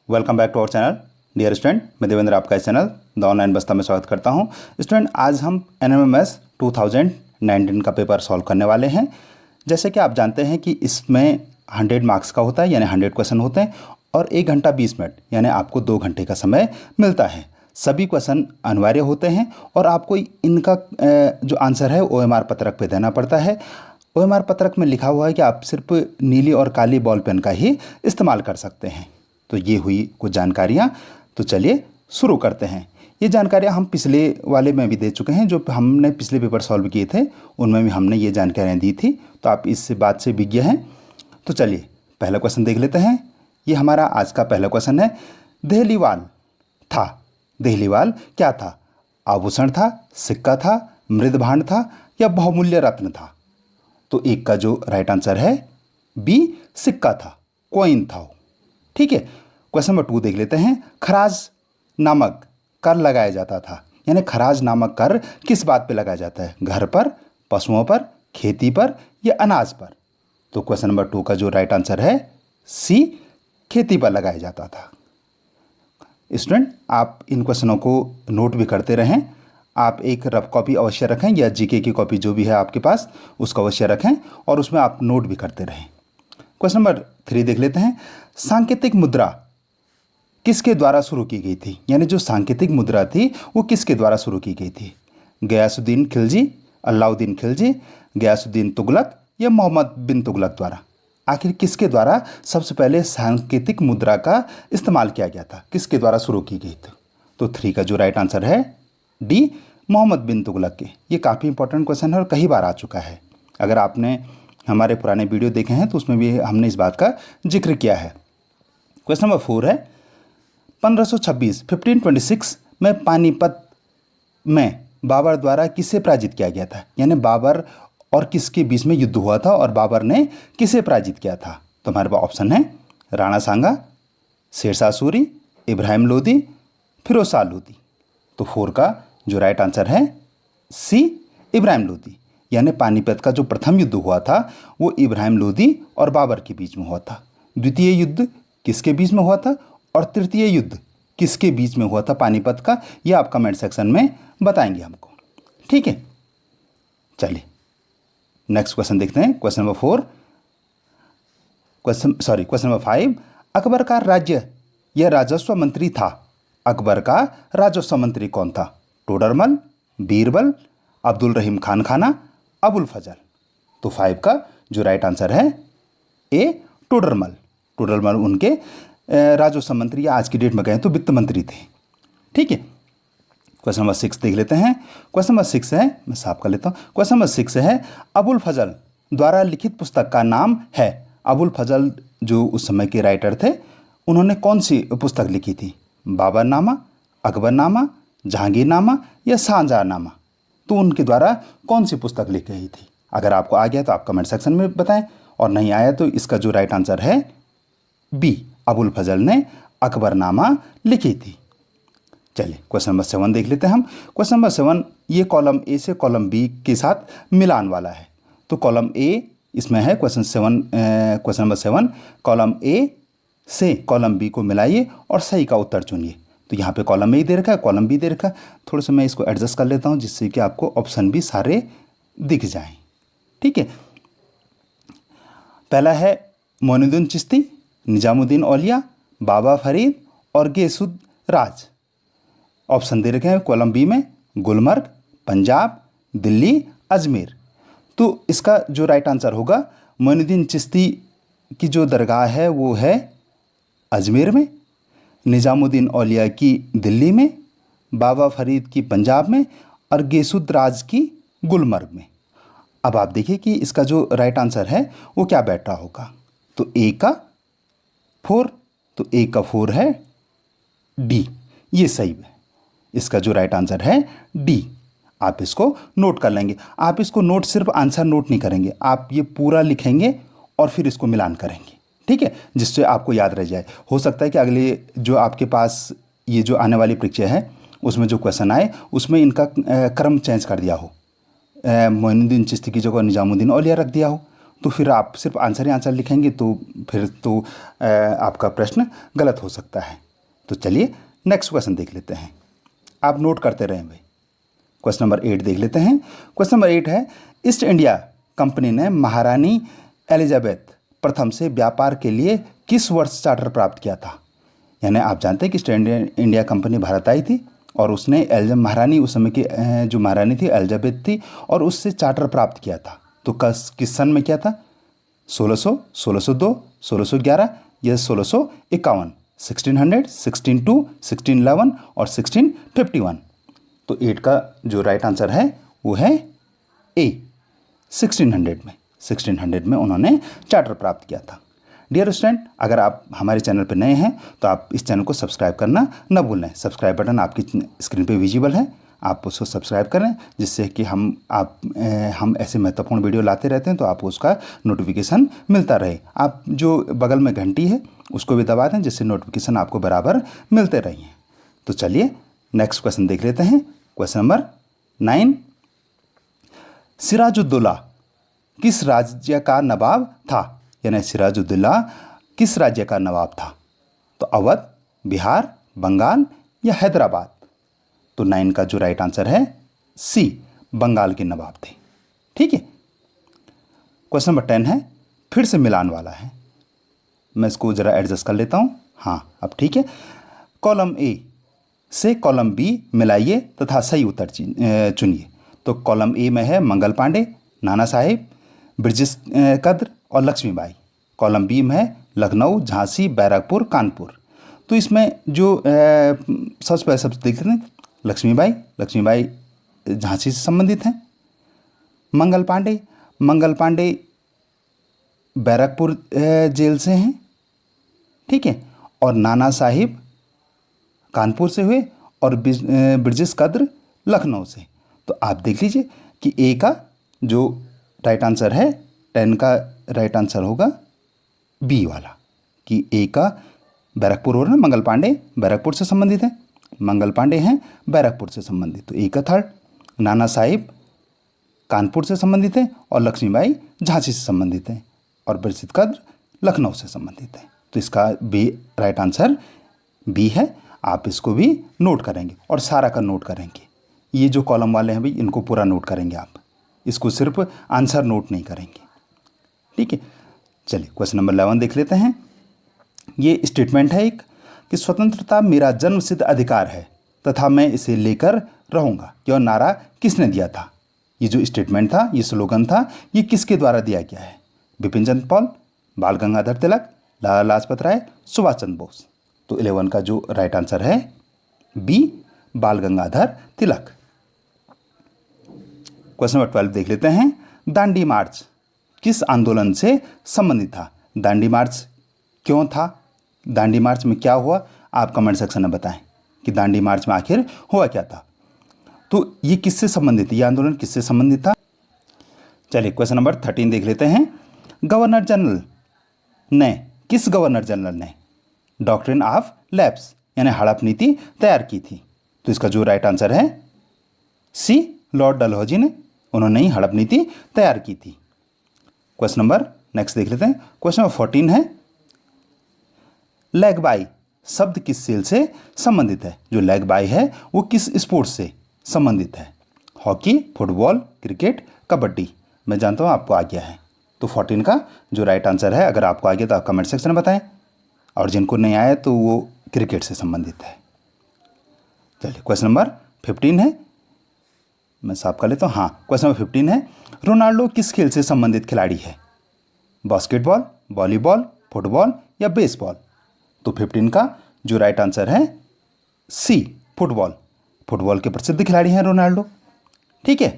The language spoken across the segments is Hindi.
Welcome back to our channel. Dear student, मैं देवेंद्र आपका इस चैनल द ऑनलाइन बस्ता में स्वागत करता हूं। स्टूडेंट, आज हम NMMS 2019 का पेपर सॉल्व करने वाले हैं। जैसे कि आप जानते हैं कि इसमें 100 मार्क्स का होता है, यानी 100 क्वेश्चन होते हैं और 1 घंटा 20 मिनट यानी आपको 2 घंटे का समय मिलता है। सभी क्वेश्चन अनिवार्य होते हैं और आपको इनका जो आंसर है OMR पत्रक पे देना पड़ता है। OMR पत्रक में लिखा हुआ है कि आप सिर्फ नीली और काली बॉल पेन का ही इस्तेमाल कर सकते हैं। तो ये हुई कुछ जानकारियाँ। तो चलिए शुरू करते हैं। ये जानकारियाँ हम पिछले वाले में भी दे चुके हैं, जो हमने पिछले पेपर सॉल्व किए थे उनमें भी हमने ये जानकारियाँ दी थी, तो आप इस बात से विज्ञ हैं। तो चलिए पहला क्वेश्चन देख लेते हैं। ये हमारा आज का पहला क्वेश्चन है। देहलीवाल था, देहलीवाल क्या था? आभूषण था, सिक्का था, मृदभांड था या बहुमूल्य रत्न था? तो एक का जो राइट आंसर है बी, सिक्का था, कॉइन था वो। ठीक है। क्वेश्चन नंबर 2 देख लेते हैं। खराज नामक कर लगाया जाता था, यानी खराज नामक कर किस बात पे लगाया जाता है? घर पर, पशुओं पर, खेती पर या अनाज पर? तो क्वेश्चन नंबर 2 का जो राइट आंसर है सी, खेती पर लगाया जाता था। स्टूडेंट, आप इन क्वेश्चनों को नोट भी करते रहें। आप एक रफ कॉपी अवश्य रखें या जीके की कॉपी जो भी है आपके पास उसको अवश्य रखें और उसमें आप नोट भी करते रहें। क्वेश्चन नंबर 3 देख लेते हैं। सांकेतिक मुद्रा किसके द्वारा शुरू की गई थी? यानी जो सांकेतिक मुद्रा थी वो किसके द्वारा शुरू की गई थी? गयासुद्दीन खिलजी, अलाउद्दीन खिलजी, गयासुद्दीन तुगलक या मोहम्मद बिन तुगलक द्वारा? आखिर किसके द्वारा सबसे पहले सांकेतिक मुद्रा का इस्तेमाल किया गया था? किसके द्वारा शुरू की गई थी? तो 3 का जो राइट आंसर है डी, मोहम्मद बिन तुगलक के। ये काफ़ी इंपॉर्टेंट क्वेश्चन है और कई बार आ चुका है। अगर आपने हमारे पुराने वीडियो देखे हैं तो उसमें भी हमने इस बात का जिक्र किया है। क्वेश्चन नंबर 4 है। 1526 में पानीपत में बाबर द्वारा किसे पराजित किया गया था? यानी बाबर और किसके बीच में युद्ध हुआ था और बाबर ने किसे पराजित किया था? तो हमारे पास ऑप्शन है राणा सांगा, शेरशाह सूरी, इब्राहिम लोदी, फिरोज शाह लोदी। तो 4 का जो राइट आंसर है सी, इब्राहिम लोदी। यानी पानीपत का जो प्रथम युद्ध हुआ था वो इब्राहिम लोदी और बाबर के बीच में हुआ था। द्वितीय युद्ध किसके बीच में हुआ था और तृतीय युद्ध किसके बीच में हुआ था पानीपत का? ये आप कमेंट सेक्शन में बताएंगे हमको। ठीक है, चलिए नेक्स्ट क्वेश्चन देखते हैं। Question number 5। अकबर का राज्य या राजस्व मंत्री था? अकबर का राजस्व मंत्री कौन था? टोडरमल, बीरबल, अब्दुल रहीम खान खाना, अबुल फजल। तो 5 का जो राइट आंसर है ए, टोडरमल। टोडरमल उनके राजस्व मंत्री या आज की डेट में कहें तो वित्त मंत्री थे। ठीक है। क्वेश्चन नंबर 6 देख लेते हैं। क्वेश्चन नंबर 6 है, मैं साफ कर लेता हूँ। क्वेश्चन नंबर 6 है। अबुल फजल द्वारा लिखित पुस्तक का नाम है? अबुल फजल जो उस समय के राइटर थे, उन्होंने कौन सी पुस्तक लिखी थी? बाबरनामा, अकबरनामा, जहांगीरनामा या शाहजहांनामा? तो उनके द्वारा कौन सी पुस्तक लिखी गई थी? अगर आपको आ गया तो आप कमेंट सेक्शन में बताएं और नहीं आया तो इसका जो राइट आंसर है बी, अबुल फजल ने अकबरनामा लिखी थी। चलिए क्वेश्चन नंबर 7 देख लेते हैं हम। क्वेश्चन नंबर 7 ये कॉलम ए से कॉलम बी के साथ मिलान वाला है। तो कॉलम ए इसमें है क्वेश्चन नंबर 7 कॉलम ए से कॉलम बी को मिलाइए और सही का उत्तर चुनिए। तो यहाँ पे कॉलम ए दे रखा है, कॉलम बी दे रखा है। थोड़ा सा मैं इसको एडजस्ट कर लेता हूँ जिससे कि आपको ऑप्शन भी सारे दिख जाएं। ठीक है। पहला है मोइनुद्दीन चिश्ती, निजामुद्दीन औलिया, बाबा फरीद और गौसुद राज। ऑप्शन दे रखे हैं कॉलम बी में गुलमर्ग, पंजाब, दिल्ली, अजमेर। तो इसका जो राइट आंसर होगा, मोइनुद्दीन चिश्ती की जो दरगाह है वो है अजमेर में, निजामुद्दीन औलिया की दिल्ली में, बाबा फरीद की पंजाब में और गौसुद राज की गुलमर्ग में। अब आप देखिए कि इसका जो राइट आंसर है वो क्या बैठ रहा होगा। तो ए का 4, तो ए का 4 है डी, ये सही है। इसका जो राइट आंसर है डी। आप इसको नोट कर लेंगे। आप इसको नोट सिर्फ आंसर नोट नहीं करेंगे, आप ये पूरा लिखेंगे और फिर इसको मिलान करेंगे। ठीक है, जिससे आपको याद रह जाए। हो सकता है कि अगले जो आपके पास ये जो आने वाली परीक्षा है उसमें जो क्वेश्चन आए उसमें इनका क्रम चेंज कर दिया हो, मोइनुद्दीन चिश्ती की जगह निजामुद्दीन औलिया रख दिया हो, तो फिर आप सिर्फ आंसर ही आंसर लिखेंगे तो फिर तो आपका प्रश्न गलत हो सकता है। तो चलिए नेक्स्ट क्वेश्चन देख लेते हैं, आप नोट करते रहें भाई। क्वेश्चन नंबर 8 देख लेते हैं। क्वेश्चन नंबर 8 है, ईस्ट इंडिया कंपनी ने महारानी एलिजाबेथ प्रथम से व्यापार के लिए किस वर्ष चार्टर प्राप्त किया था? यानी आप जानते हैं कि ईस्ट इंडिया कंपनी भारत आई थी और उसने महारानी, उस समय की जो महारानी थी एलिजाबेथ थी, और उससे चार्टर प्राप्त किया था। तो किस सन में किया था? 1600, 1602, 1611 या 1651? 1600, 1602, 1611 और 1651। तो 8 का जो राइट आंसर है वो है ए, 1600 में उन्होंने चार्टर प्राप्त किया था। डियर स्टूडेंट, अगर आप हमारे चैनल पर नए हैं तो आप इस चैनल को सब्सक्राइब करना न भूलें। सब्सक्राइब बटन आपकी स्क्रीन पे विजिबल है, आप उसको सब्सक्राइब करें, जिससे कि हम ऐसे महत्वपूर्ण वीडियो लाते रहते हैं तो आपको उसका नोटिफिकेशन मिलता रहे। आप जो बगल में घंटी है उसको भी दबा दें, जिससे नोटिफिकेशन आपको बराबर मिलते रहिए। तो चलिए नेक्स्ट क्वेश्चन देख लेते हैं। क्वेश्चन नंबर 9, सिराजुद्दौला किस राज्य का नवाब था? यानी सिराजुद्दौला किस राज्य का नवाब था? तो अवध, बिहार, बंगाल या हैदराबाद? तो 9 का जो राइट आंसर है सी, बंगाल के नवाब थे। ठीक है। क्वेश्चन नंबर 10 है, फिर से मिलान वाला है, मैं इसको ज़रा एडजस्ट कर लेता हूँ। हाँ अब ठीक है। कॉलम ए से कॉलम बी मिलाइए तथा सही उत्तर चुनिए। तो कॉलम ए में है मंगल पांडे, नाना साहेब, ब्रिजेश कद्र और लक्ष्मीबाई। कॉलम बी में है लखनऊ, झांसी, बैरकपुर, कानपुर। तो इसमें जो सबसे पहले सबसे देखते हैं लक्ष्मीबाई झांसी से संबंधित हैं। मंगल पांडे बैरकपुर जेल से हैं। ठीक है। और नाना साहिब कानपुर से हुए और ब्रिजेश कद्र लखनऊ से। तो आप देख लीजिए कि ए का जो राइट आंसर है 10 का राइट आंसर होगा बी वाला, कि ए का बैरकपुर हो रहा है। मंगल पांडे बैरकपुर से संबंधित है, मंगल पांडे हैं बैरकपुर से संबंधित, तो ए का थर्ड। नाना साहिब कानपुर से संबंधित है और लक्ष्मीबाई झांसी से संबंधित है और ब्रिजेश कद्र लखनऊ से संबंधित है। तो इसका बी राइट आंसर बी है। आप इसको भी नोट करेंगे और सारा का नोट करेंगे। ये जो कॉलम वाले हैं भाई इनको पूरा नोट करेंगे आप, इसको सिर्फ आंसर नोट नहीं करेंगे। ठीक है। चलिए क्वेश्चन नंबर 11 देख लेते हैं। ये स्टेटमेंट है एक, कि स्वतंत्रता मेरा जन्मसिद्ध अधिकार है तथा मैं इसे लेकर रहूँगा, यह नारा किसने दिया था? ये जो स्टेटमेंट था, ये स्लोगन था, ये किसके द्वारा दिया गया है? बिपिन चंद्र पाल, बाल गंगाधर तिलक, लाला लाजपत राय, सुभाष चंद्र बोस। तो 11 का जो राइट आंसर है बी, बाल गंगाधर तिलक। क्वेश्चन नंबर 12 देख लेते हैं। दांडी मार्च किस आंदोलन से संबंधित था? दांडी मार्च क्यों था? दांडी मार्च में क्या हुआ? आप कमेंट सेक्शन में बताएं कि दांडी मार्च में आखिर हुआ क्या था। तो ये किससे संबंधित, ये आंदोलन किससे संबंधित था? चलिए क्वेश्चन नंबर 13 देख लेते हैं। गवर्नर जनरल ने, किस गवर्नर जनरल ने डॉक्ट्रिन ऑफ लैप्स यानी हड़प नीति तैयार की थी? तो इसका जो राइट आंसर है सी, लॉर्ड डलहौजी ने, उन्होंने ही हड़प नीति तैयार की थी। क्वेश्चन नंबर नेक्स्ट देख लेते हैं। क्वेश्चन नंबर 14 है, लेग बाय शब्द किस खेल से संबंधित है? जो लेग बाय है वो किस स्पोर्ट्स से संबंधित है? Hockey, football, cricket, kabaddi. मैं जानता हूँ आपको आ गया है। तो 14 का जो राइट आंसर है, अगर आपको आ गया तो आप कमेंट सेक्शन में बताएं, और जिनको नहीं आया तो वो क्रिकेट से संबंधित है। चलिए क्वेश्चन नंबर 15 है, मैं साफ कर लेता हूँ। हाँ, क्वेश्चन नंबर 15 है, रोनाल्डो किस खेल से संबंधित खिलाड़ी है? बास्केटबॉल, वॉलीबॉल, फुटबॉल या बेसबॉल? तो 15 का जो राइट आंसर है सी, फुटबॉल। फुटबॉल के प्रसिद्ध खिलाड़ी हैं रोनाल्डो। ठीक है।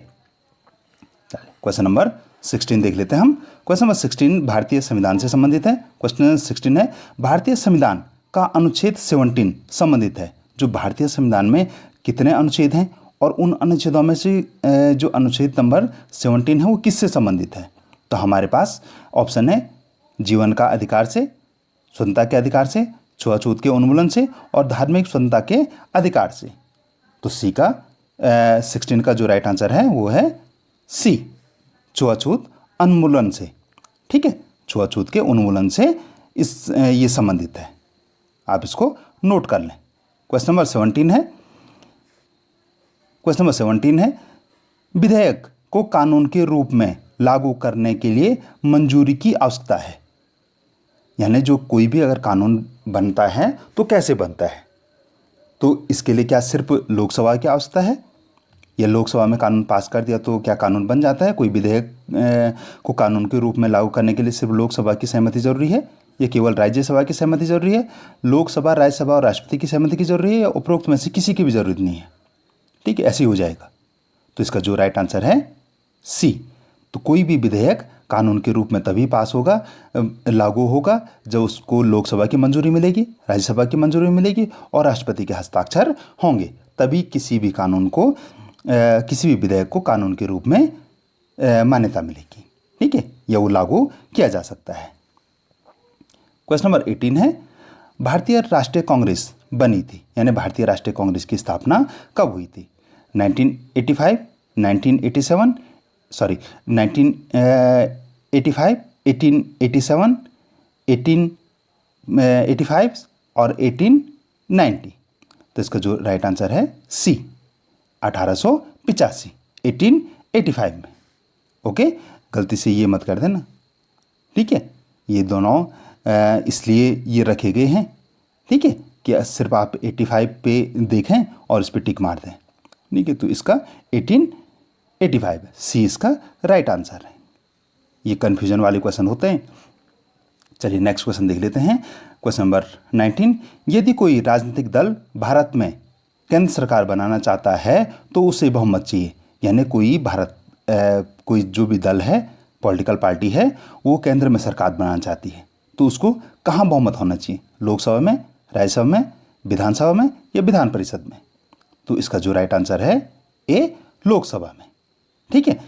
चलिए क्वेश्चन नंबर 16 देख लेते हैं हम। क्वेश्चन नंबर 16 भारतीय संविधान से संबंधित है। क्वेश्चन 16 है, भारतीय संविधान का अनुच्छेद 17 संबंधित है। जो भारतीय संविधान में कितने अनुच्छेद हैं और उन अनुच्छेदों में से जो अनुच्छेद नंबर 17 है वो किससे संबंधित है? तो हमारे पास ऑप्शन है जीवन का अधिकार से, स्वतंत्रता के अधिकार से, छुआछूत के उन्मूलन से और धार्मिक स्वतंत्रता के अधिकार से। तो सी का 16 का जो राइट आंसर है वो है सी, छुआछूत उन्मूलन से। ठीक है, छुआछूत के उन्मूलन से ये संबंधित है। आप इसको नोट कर लें। क्वेश्चन नंबर 17 है विधेयक को कानून के रूप में लागू करने के लिए मंजूरी की आवश्यकता है। यानी जो कोई भी अगर कानून बनता है तो कैसे बनता है, तो इसके लिए क्या सिर्फ लोकसभा की आवश्यकता है, या लोकसभा में कानून पास कर दिया तो क्या कानून बन जाता है? कोई विधेयक को कानून के रूप में लागू करने के लिए सिर्फ लोकसभा की सहमति जरूरी है, या केवल राज्यसभा की सहमति जरूरी है? लोकसभा, राज्यसभा और राष्ट्रपति की सहमति की जरूरी है, या उपरोक्त में से किसी की भी जरूरत नहीं है? ठीक है, ऐसे ही हो जाएगा। तो इसका जो राइट आंसर है सी। तो कोई भी विधेयक कानून के रूप में तभी पास होगा, लागू होगा, जब उसको लोकसभा की मंजूरी मिलेगी, राज्यसभा की मंजूरी मिलेगी और राष्ट्रपति के हस्ताक्षर होंगे, तभी किसी भी कानून को किसी भी विधेयक को कानून के रूप में मान्यता मिलेगी। ठीक है, या वो लागू किया जा सकता है। क्वेश्चन नंबर 18 है भारतीय राष्ट्रीय कांग्रेस बनी थी, यानी भारतीय राष्ट्रीय कांग्रेस की स्थापना कब हुई थी? 1985, 1987, सॉरी 1985, 1887, 1885 और 1890। तो इसका जो राइट आंसर है सी, 1885, 1885 में। ओके, गलती से ये मत कर देना। ठीक है, ये दोनों इसलिए ये रखे गए हैं, ठीक है, कि सिर्फ आप 85 पे देखें और इस पर टिक मार दें। ठीक है, तो इसका 1885 सी इसका राइट आंसर है। ये कन्फ्यूजन वाले क्वेश्चन होते हैं। चलिए नेक्स्ट क्वेश्चन देख लेते हैं। क्वेश्चन नंबर 19, यदि कोई राजनीतिक दल भारत में केंद्र सरकार बनाना चाहता है तो उसे बहुमत चाहिए। यानी कोई जो भी दल है, पॉलिटिकल पार्टी है, वो केंद्र में सरकार बनाना चाहती है, तो उसको कहाँ बहुमत होना चाहिए? लोकसभा में, राज्यसभा में, विधानसभा में या विधान परिषद में? तो इसका जो राइट आंसर है ए, लोकसभा में। ठीक है,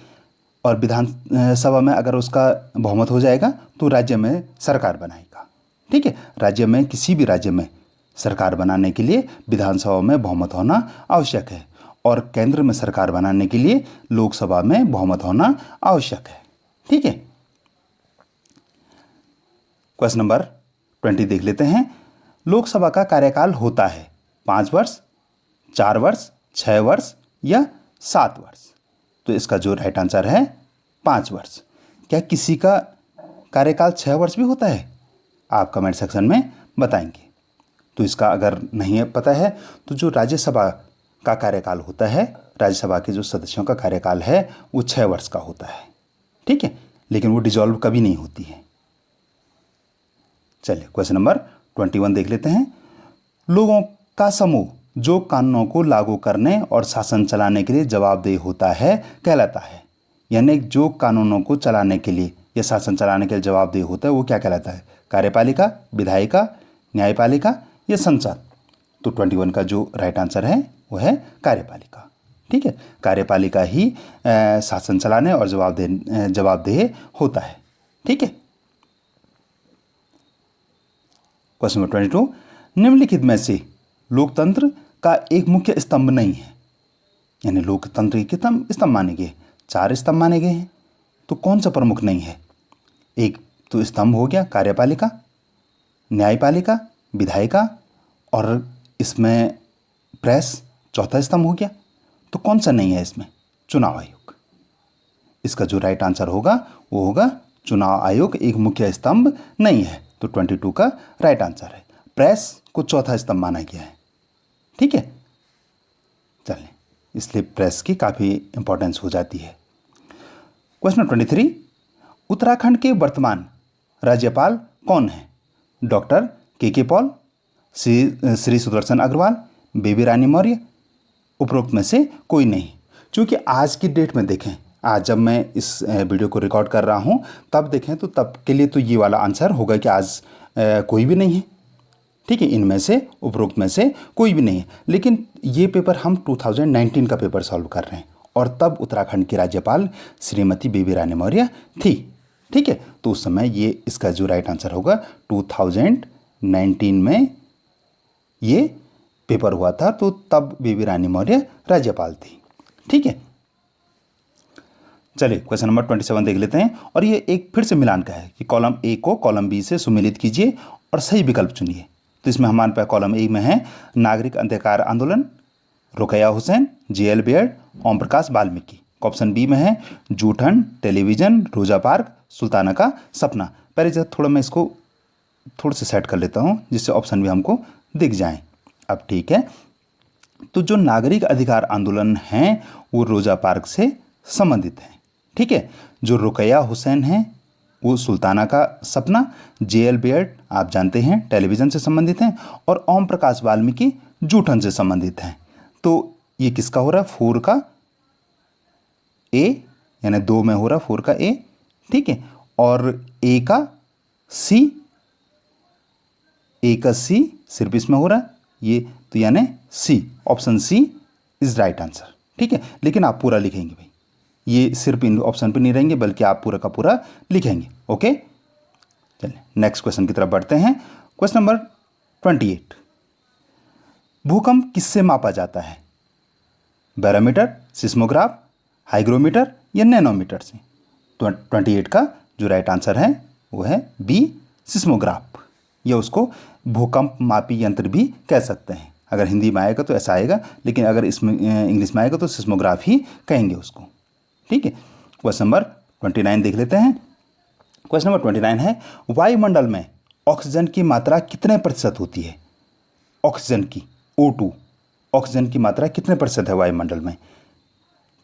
और विधानसभा में अगर उसका बहुमत हो जाएगा तो राज्य में सरकार बनाएगा। ठीक है, राज्य में, किसी भी राज्य में सरकार बनाने के लिए विधानसभा में बहुमत होना आवश्यक है, और केंद्र में सरकार बनाने के लिए लोकसभा में बहुमत होना आवश्यक है। ठीक है, क्वेश्चन नंबर 20 देख लेते हैं। लोकसभा का कार्यकाल होता है 5 वर्ष, 4 वर्ष, 6 वर्ष या 7 वर्ष? तो इसका जो राइट आंसर है 5 वर्ष। क्या किसी का कार्यकाल 6 वर्ष भी होता है? आप कमेंट सेक्शन में बताएंगे। तो इसका अगर नहीं पता है तो जो राज्यसभा का कार्यकाल होता है, राज्यसभा के जो सदस्यों का कार्यकाल है वो 6 वर्ष का होता है। ठीक है, लेकिन वो डिसॉल्व कभी नहीं होती है। चलिए क्वेश्चन नंबर 21 देख लेते हैं। लोगों का समूह जो कानूनों को लागू करने और शासन चलाने के लिए जवाबदेह होता है कहलाता है। यानी जो कानूनों को चलाने के लिए या शासन चलाने के लिए जवाबदेह होता है वो क्या कहलाता है? कार्यपालिका, विधायिका, न्यायपालिका या संसद? तो 21 का जो राइट आंसर है वो है कार्यपालिका। ठीक है, कार्यपालिका ही शासन चलाने और जवाबदेह होता है। ठीक है, क्वेश्चन नंबर 22, निम्नलिखित में से लोकतंत्र का एक मुख्य स्तंभ नहीं है। यानी लोकतंत्र के स्तंभ माने गए, 4 स्तंभ माने गए हैं, तो कौन सा प्रमुख नहीं है? एक तो स्तंभ हो गया कार्यपालिका, न्यायपालिका, विधायिका और इसमें प्रेस, चौथा स्तंभ हो गया। तो कौन सा नहीं है इसमें? चुनाव आयोग। इसका जो राइट आंसर होगा वो होगा चुनाव आयोग एक मुख्य स्तंभ नहीं है। तो 22 का राइट आंसर है। प्रेस को चौथा स्तंभ माना गया है। ठीक है, चलिए, इसलिए प्रेस की काफ़ी इंपॉर्टेंस हो जाती है। क्वेश्चन 23, उत्तराखंड के वर्तमान राज्यपाल कौन है? डॉक्टर के पॉल, श्री सुदर्शन अग्रवाल, बेबी रानी मौर्य, उपरोक्त में से कोई नहीं। क्योंकि आज की डेट में देखें, आज जब मैं इस वीडियो को रिकॉर्ड कर रहा हूं तब देखें तो तब के लिए तो ये वाला आंसर होगा कि आज कोई भी नहीं है। ठीक है, इनमें से, उपरोक्त में से कोई भी नहीं है। लेकिन ये पेपर हम 2019 का पेपर सॉल्व कर रहे हैं और तब उत्तराखंड की राज्यपाल श्रीमती बेबी रानी मौर्य थी। ठीक है, तो उस समय ये इसका जो राइट आंसर होगा 2019 में ये पेपर हुआ था, तो तब बेबी रानी मौर्य राज्यपाल थी। ठीक है, चलिए क्वेश्चन नंबर 27 देख लेते हैं, और ये एक फिर से मिलान का है कि कॉलम ए को कॉलम बी से सुमेलित कीजिए और सही विकल्प चुनिए। तो इसमें हमारे पास कॉलम ए में है नागरिक अधिकार आंदोलन, Ruqaiya Hussain, जे.एल. Baird, Om Prakash Valmiki. Option B में है जूठन, टेलीविज़न, रोजा पार्क, सुल्ताना का सपना। पहले जब थोड़ा मैं इसको थोड़ा सा सेट कर लेता हूँ जिससे ऑप्शन भी हमको दिख जाएं। अब ठीक है, तो जो नागरिक अधिकार आंदोलन हैं वो रोजा पार्क से संबंधित हैं। ठीक है, जो रुकैया हुसैन है वो सुल्ताना का सपना, जे.एल. बेयर्ड आप जानते हैं टेलीविज़न से संबंधित हैं, और ओम प्रकाश वाल्मीकि जूठन से संबंधित हैं। तो ये किसका हो रहा है? 4 का ए, यानी 2 में हो रहा 4 का ए। ठीक है, और ए का सी, सिर्फ इसमें हो रहा है ये, तो यानी C, option C is right answer. ठीक है, लेकिन आप पूरा लिखेंगे भाई, ये सिर्फ इन ऑप्शन पे नहीं रहेंगे बल्कि आप पूरा का पूरा लिखेंगे। ओके, चलिए नेक्स्ट क्वेश्चन की तरफ बढ़ते हैं। क्वेश्चन नंबर 28, भूकंप किससे मापा जाता है? बैरोमीटर, सिस्मोग्राफ, हाइग्रोमीटर या नैनोमीटर से? तो 28 का जो राइट आंसर है वो है बी, सिस्मोग्राफ, या उसको भूकंप मापी यंत्र भी कह सकते हैं। अगर हिंदी में आएगा तो ऐसा आएगा, लेकिन अगर इसमें इंग्लिश में आएगा तो सिस्मोग्राफ ही कहेंगे उसको। ठीक है, क्वेश्चन नंबर 29 देख लेते हैं। क्वेश्चन नंबर 29 है वायुमंडल में ऑक्सीजन की मात्रा कितने प्रतिशत होती है? ऑक्सीजन की, O2 ऑक्सीजन की मात्रा कितने प्रतिशत है वायुमंडल में?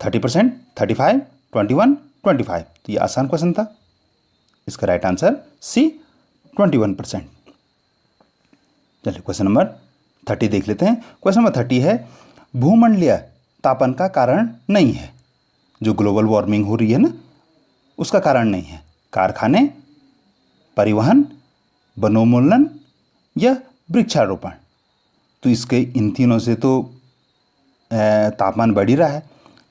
30%, 35, 21, 25। तो ये आसान क्वेश्चन था। इसका राइट आंसर सी, 21%। चलिए क्वेश्चन नंबर 30 देख लेते हैं। क्वेश्चन नंबर 30 है भूमंडलीय तापन का कारण नहीं है। जो ग्लोबल वार्मिंग हो रही है ना, उसका कारण नहीं है। कारखाने, परिवहन, वनोन्मूलन या वृक्षारोपण। तो इसके इन तीनों से तो तापमान बढ़ ही रहा है।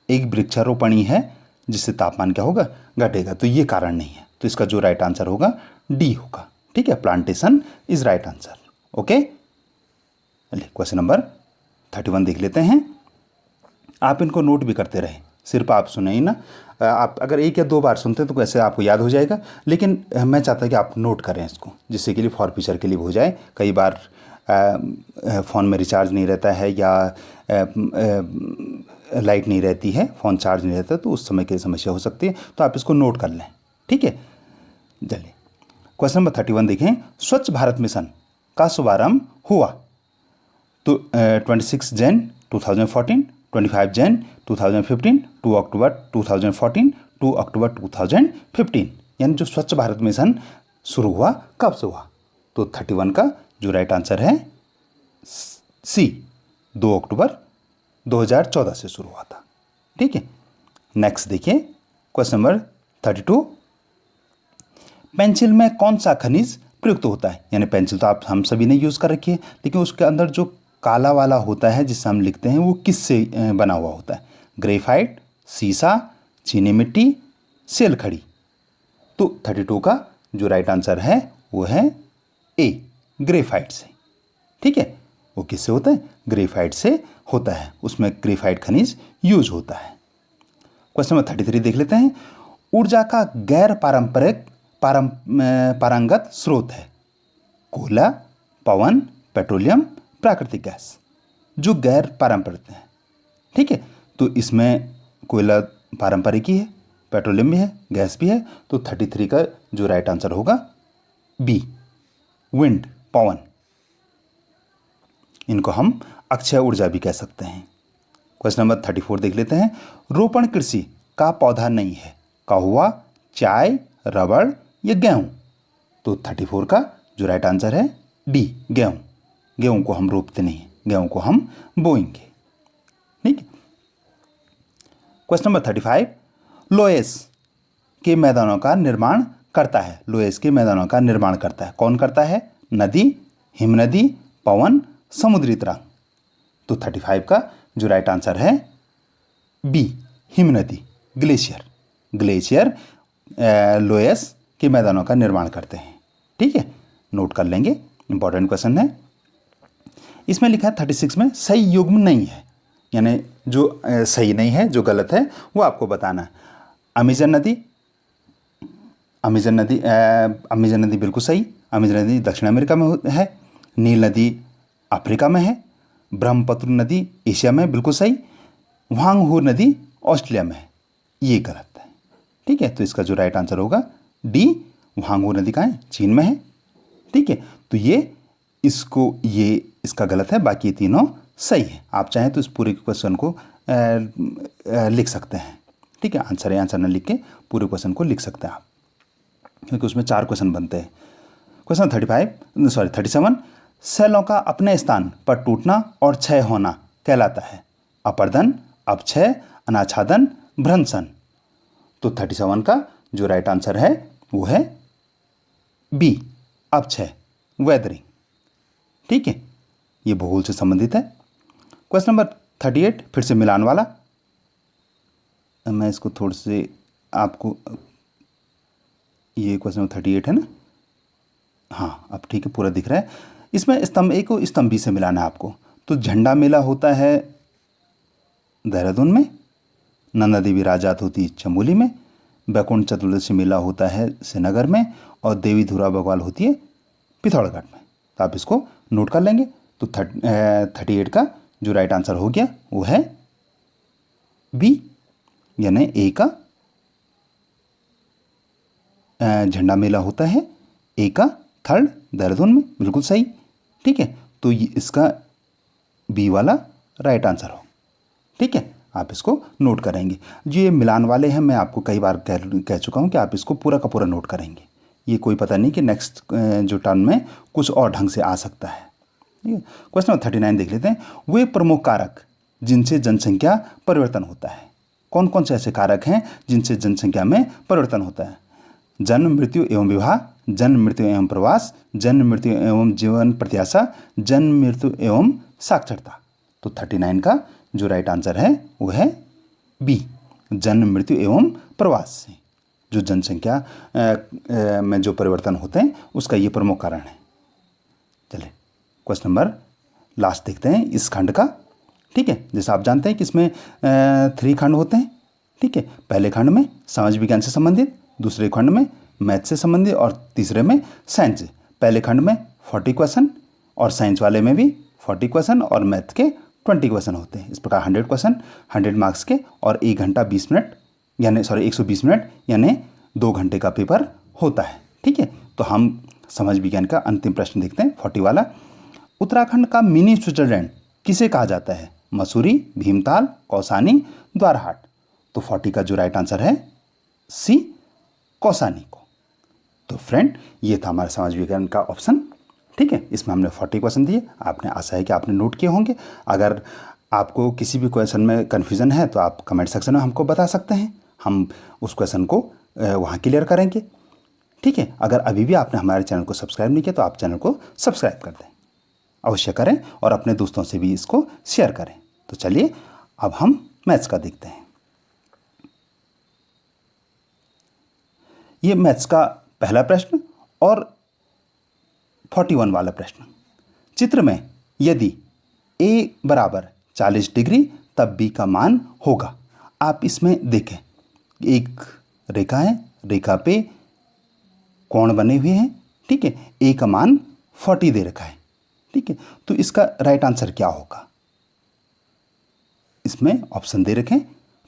एक वृक्षारोपण ही है जिससे तापमान क्या होगा? घटेगा। तो ये कारण नहीं है। तो इसका जो राइट आंसर होगा डी होगा। ठीक है, plantation is right answer. Okay, चलिए क्वेश्चन नंबर 31 देख लेते हैं। आप इनको नोट भी करते रहें, सिर्फ आप सुने ही ना। आप अगर 1 या 2 बार सुनते हैं तो कैसे आपको याद हो जाएगा, लेकिन मैं चाहता हूँ कि आप नोट करें इसको, जिससे कि लिए फॉर फ्यूचर के लिए हो जाए। कई बार फ़ोन में रिचार्ज नहीं रहता है या लाइट नहीं रहती है, फ़ोन चार्ज नहीं रहता, तो उस समय की समस्या हो सकती है। तो आप इसको नोट कर लें। ठीक है, चलिए क्वेश्चन नंबर 31 देखें। स्वच्छ भारत मिशन का शुभारंभ हुआ तो 26 जन 2014, 25 जन 2015, 2 अक्टूबर 2014, 2 अक्टूबर 2015। यानी जो स्वच्छ भारत मिशन शुरू हुआ कब से हुआ? तो 31 का जो राइट आंसर है सी, 2 अक्टूबर 2014 से शुरू हुआ था। ठीक है, नेक्स्ट देखिए क्वेश्चन नंबर 32। पेंसिल में कौन सा खनिज प्रयुक्त होता है? यानी पेंसिल तो आप हम सभी ने यूज़ कर रखी है, लेकिन उसके अंदर जो काला वाला होता है जिससे हम लिखते हैं वो किससे बना हुआ होता है? ग्रेफाइट, सीसा, चीनी मिट्टी, सेल खड़ी। तो 32 का जो राइट आंसर है वो है ए, ग्रेफाइट से। ठीक है, वो किससे होता है? ग्रेफाइट से होता है, उसमें ग्रेफाइट खनिज यूज होता है। क्वेश्चन नंबर 33 देख लेते हैं। ऊर्जा का गैर पारंगत स्रोत है कोयला, पवन, पेट्रोलियम, प्राकृतिक गैस। जो गैर पारंपरिक है। ठीक है, तो इसमें कोयला पारंपरिक ही है, पेट्रोलियम भी है, गैस भी है। तो 33 का जो राइट आंसर होगा बी, विंड, पवन। इनको हम अक्षय ऊर्जा भी कह सकते हैं। क्वेश्चन नंबर 34 देख लेते हैं। रोपण कृषि का पौधा नहीं है। कहवा, चाय, रबड़ या गेहूं? तो 34 का जो राइट आंसर है डी, गेहूं। गेहूं को हम रोपते नहीं हैं, गेहूं को हम बोएंगे। ठीक है, क्वेश्चन नंबर 35। लोएस के मैदानों का निर्माण करता है। लोएस के मैदानों का निर्माण करता है, कौन करता है? नदी, हिमनदी, पवन, समुद्री तरंग। तो 35 का जो राइट आंसर है बी, हिमनदी, ग्लेशियर। ग्लेशियर लोएस के मैदानों का निर्माण करते हैं। ठीक है, नोट कर लेंगे, इंपॉर्टेंट क्वेश्चन है। इसमें लिखा है 36 में सही युग्म नहीं है, यानी जो सही नहीं है, जो गलत है वो आपको बताना है। अमेजन नदी, अमेजन नदी बिल्कुल सही। अमेजन नदी दक्षिण अमेरिका में है। नील नदी अफ्रीका में है। ब्रह्मपुत्र नदी एशिया में, बिल्कुल सही। व्हांग नदी ऑस्ट्रेलिया में है, ये गलत है। ठीक है, तो इसका जो राइट आंसर होगा डी, व्हांग नदी कहाँ है, चीन में है। ठीक है, तो ये इसका गलत है, बाकी तीनों सही है। आप चाहें तो इस पूरे क्वेश्चन को लिख सकते हैं। ठीक है, आंसर न लिख के पूरे क्वेश्चन को लिख सकते हैं आप, क्योंकि उसमें 4 क्वेश्चन बनते हैं। क्वेश्चन 37, सेलों का अपने स्थान पर टूटना और क्षय होना कहलाता है अपर्दन, अपक्षय, अनाच्छादन, भ्रंशन। तो 37 का जो राइट आंसर है वो है बी, अपक्षय, वेदरिंग। ठीक है, ये भूगोल से संबंधित है। क्वेश्चन नंबर 38 फिर से मिलान वाला। मैं इसको थोड़े से आपको, ये क्वेश्चन नंबर 38 है ना, हाँ अब ठीक है, पूरा दिख रहा है। इसमें स्तंभ ए को स्तंभ बी से मिलाना है आपको। तो झंडा मेला होता है देहरादून में, नंदा देवी राजात होती है चमोली में, बैकुंठ चतुर्दशी मेला होता है श्रीनगर में, और देवी धुरा बग्वाल होती है पिथौरागढ़ में। तो आप इसको नोट कर लेंगे। तो 38 का जो राइट आंसर हो गया वो है बी, यानी ए का झंडा मेला होता है ए का थर्ड देहरादून में, बिल्कुल सही। ठीक है, तो ये इसका बी वाला राइट आंसर हो। ठीक है, आप इसको नोट करेंगे। जो ये मिलान वाले हैं, मैं आपको कई बार कह चुका हूँ कि आप इसको पूरा का पूरा नोट करेंगे। ये कोई पता नहीं कि नेक्स्ट जो टर्न में कुछ और ढंग से आ सकता है। ठीक है, क्वेश्चन नंबर 39 देख लेते हैं। वे प्रमुख कारक जिनसे जनसंख्या परिवर्तन होता है, कौन कौन से ऐसे कारक हैं जिनसे जनसंख्या में परिवर्तन होता है? जन्म, मृत्यु एवं विवाह, जन्म, मृत्यु एवं प्रवास, जन्म, मृत्यु एवं जीवन प्रत्याशा, जन्म, मृत्यु एवं साक्षरता। तो 39 का जो राइट आंसर है वो है बी, जन्म, मृत्यु एवं प्रवास से जो जनसंख्या में जो परिवर्तन होते हैं उसका ये प्रमुख कारण है। चलिए क्वेश्चन नंबर लास्ट देखते हैं इस खंड का। ठीक है, जैसे आप जानते हैं कि इसमें 3 खंड होते हैं। ठीक है, पहले खंड में समाज विज्ञान से संबंधित, दूसरे खंड में मैथ से संबंधित, और तीसरे में साइंस से। पहले खंड में 40 क्वेश्चन, और साइंस वाले में भी 40 क्वेश्चन, और मैथ के 20 क्वेश्चन होते हैं। इस प्रकार 100 क्वेश्चन 100 मार्क्स के, और 1 घंटा 20 मिनट यानी 120 मिनट यानी 2 घंटे का पेपर होता है। ठीक है, तो हम समाज विज्ञान का अंतिम प्रश्न देखते हैं, 40 वाला। उत्तराखंड का मिनी स्विट्जरलैंड किसे कहा जाता है? मसूरी, भीमताल, कौसानी, द्वारहाट। तो 40 का जो राइट आंसर है सी, कौसानी को। तो फ्रेंड, ये था हमारे समाज विज्ञान का ऑप्शन। ठीक है, इसमें हमने 40 क्वेश्चन दिए। आपने, आशा है कि आपने नोट किए होंगे। अगर आपको किसी भी क्वेश्चन में कन्फ्यूज़न है तो आप कमेंट सेक्शन में हमको बता सकते हैं, हम उस क्वेश्चन को वहाँ क्लियर करेंगे। ठीक है, अगर अभी भी आपने हमारे चैनल को सब्सक्राइब नहीं किया तो आप चैनल को सब्सक्राइब कर दें, अवश्य करें, और अपने दोस्तों से भी इसको शेयर करें। तो चलिए अब हम मैथ्स का देखते हैं। ये मैथ्स का पहला प्रश्न और 41 वाला प्रश्न। चित्र में यदि a बराबर 40 डिग्री तब b का मान होगा। आप इसमें देखें, एक रेखा है, रेखा पे कोण बने हुए हैं। ठीक है, a का मान 40 दे रखा है। ठीक है, तो इसका राइट आंसर क्या होगा? इसमें ऑप्शन दे रखे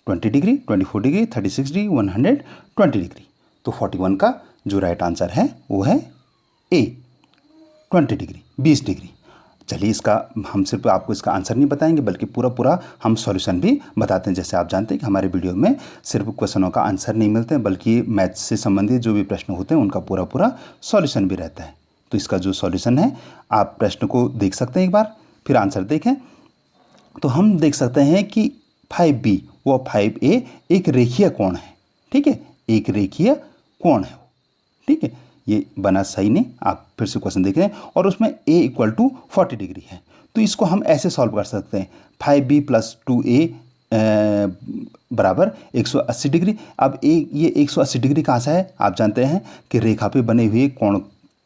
20 डिग्री, 24 डिग्री, 36 डिग्री, 120 डिग्री। तो 41 का जो राइट आंसर है वो है ए, 20 डिग्री, 20 डिग्री। चलिए, इसका हम सिर्फ आपको इसका आंसर नहीं बताएंगे बल्कि पूरा हम सॉल्यूशन भी बताते हैं। जैसे आप जानते हैं कि हमारे वीडियो में सिर्फ क्वेश्चनों का आंसर नहीं मिलते हैं, बल्कि मैथ्स से संबंधित जो भी प्रश्न होते हैं उनका पूरा सॉल्यूशन भी रहता है। तो इसका जो सॉल्यूशन है, आप प्रश्न को देख सकते हैं एक बार, फिर आंसर देखें। तो हम देख सकते हैं कि 5b व 5a एक रेखीय कोण है। ठीक है, एक रेखीय कोण है। ठीक है, ये बना सही नहीं, आप फिर से क्वेश्चन देख रहे हैं, और उसमें a = 40 डिग्री है। तो इसको हम ऐसे सॉल्व कर सकते हैं, 5b + 2a बराबर 180 डिग्री। अब ये 180 डिग्री कहाँ से है? आप जानते हैं कि रेखा पे बने हुए कोण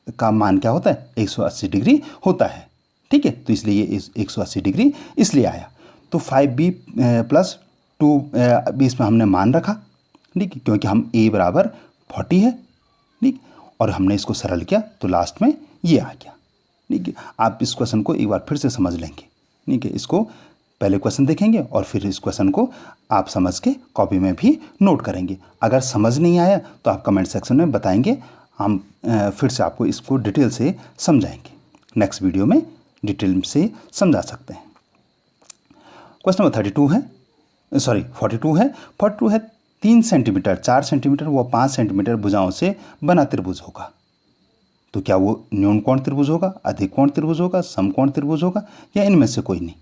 का मान क्या होता है? 180 डिग्री होता है। ठीक है, तो इसलिए ये 180 डिग्री इसलिए आया। तो 5b + 2 इसमें हमने मान रखा, ठीक है, क्योंकि हम a बराबर 40 है, ठीक, और हमने इसको सरल किया तो लास्ट में ये आ गया। ठीक है, आप इस क्वेश्चन को एक बार फिर से समझ लेंगे। ठीक है, इसको पहले क्वेश्चन देखेंगे और फिर इस क्वेश्चन को आप समझ के कॉपी में भी नोट करेंगे। अगर समझ नहीं आया तो आप कमेंट सेक्शन में बताएंगे, हम फिर से आपको इसको डिटेल से समझाएंगे। नेक्स्ट वीडियो में डिटेल से समझा सकते हैं। क्वेश्चन नंबर 42 है, 42 है 3 सेंटीमीटर, 4 सेंटीमीटर व 5 सेंटीमीटर भुजाओं से बना त्रिभुज होगा। तो क्या वो न्यून कोण त्रिभुज होगा, अधिक कोण त्रिभुज होगा, समकोण त्रिभुज होगा, या इनमें से कोई नहीं?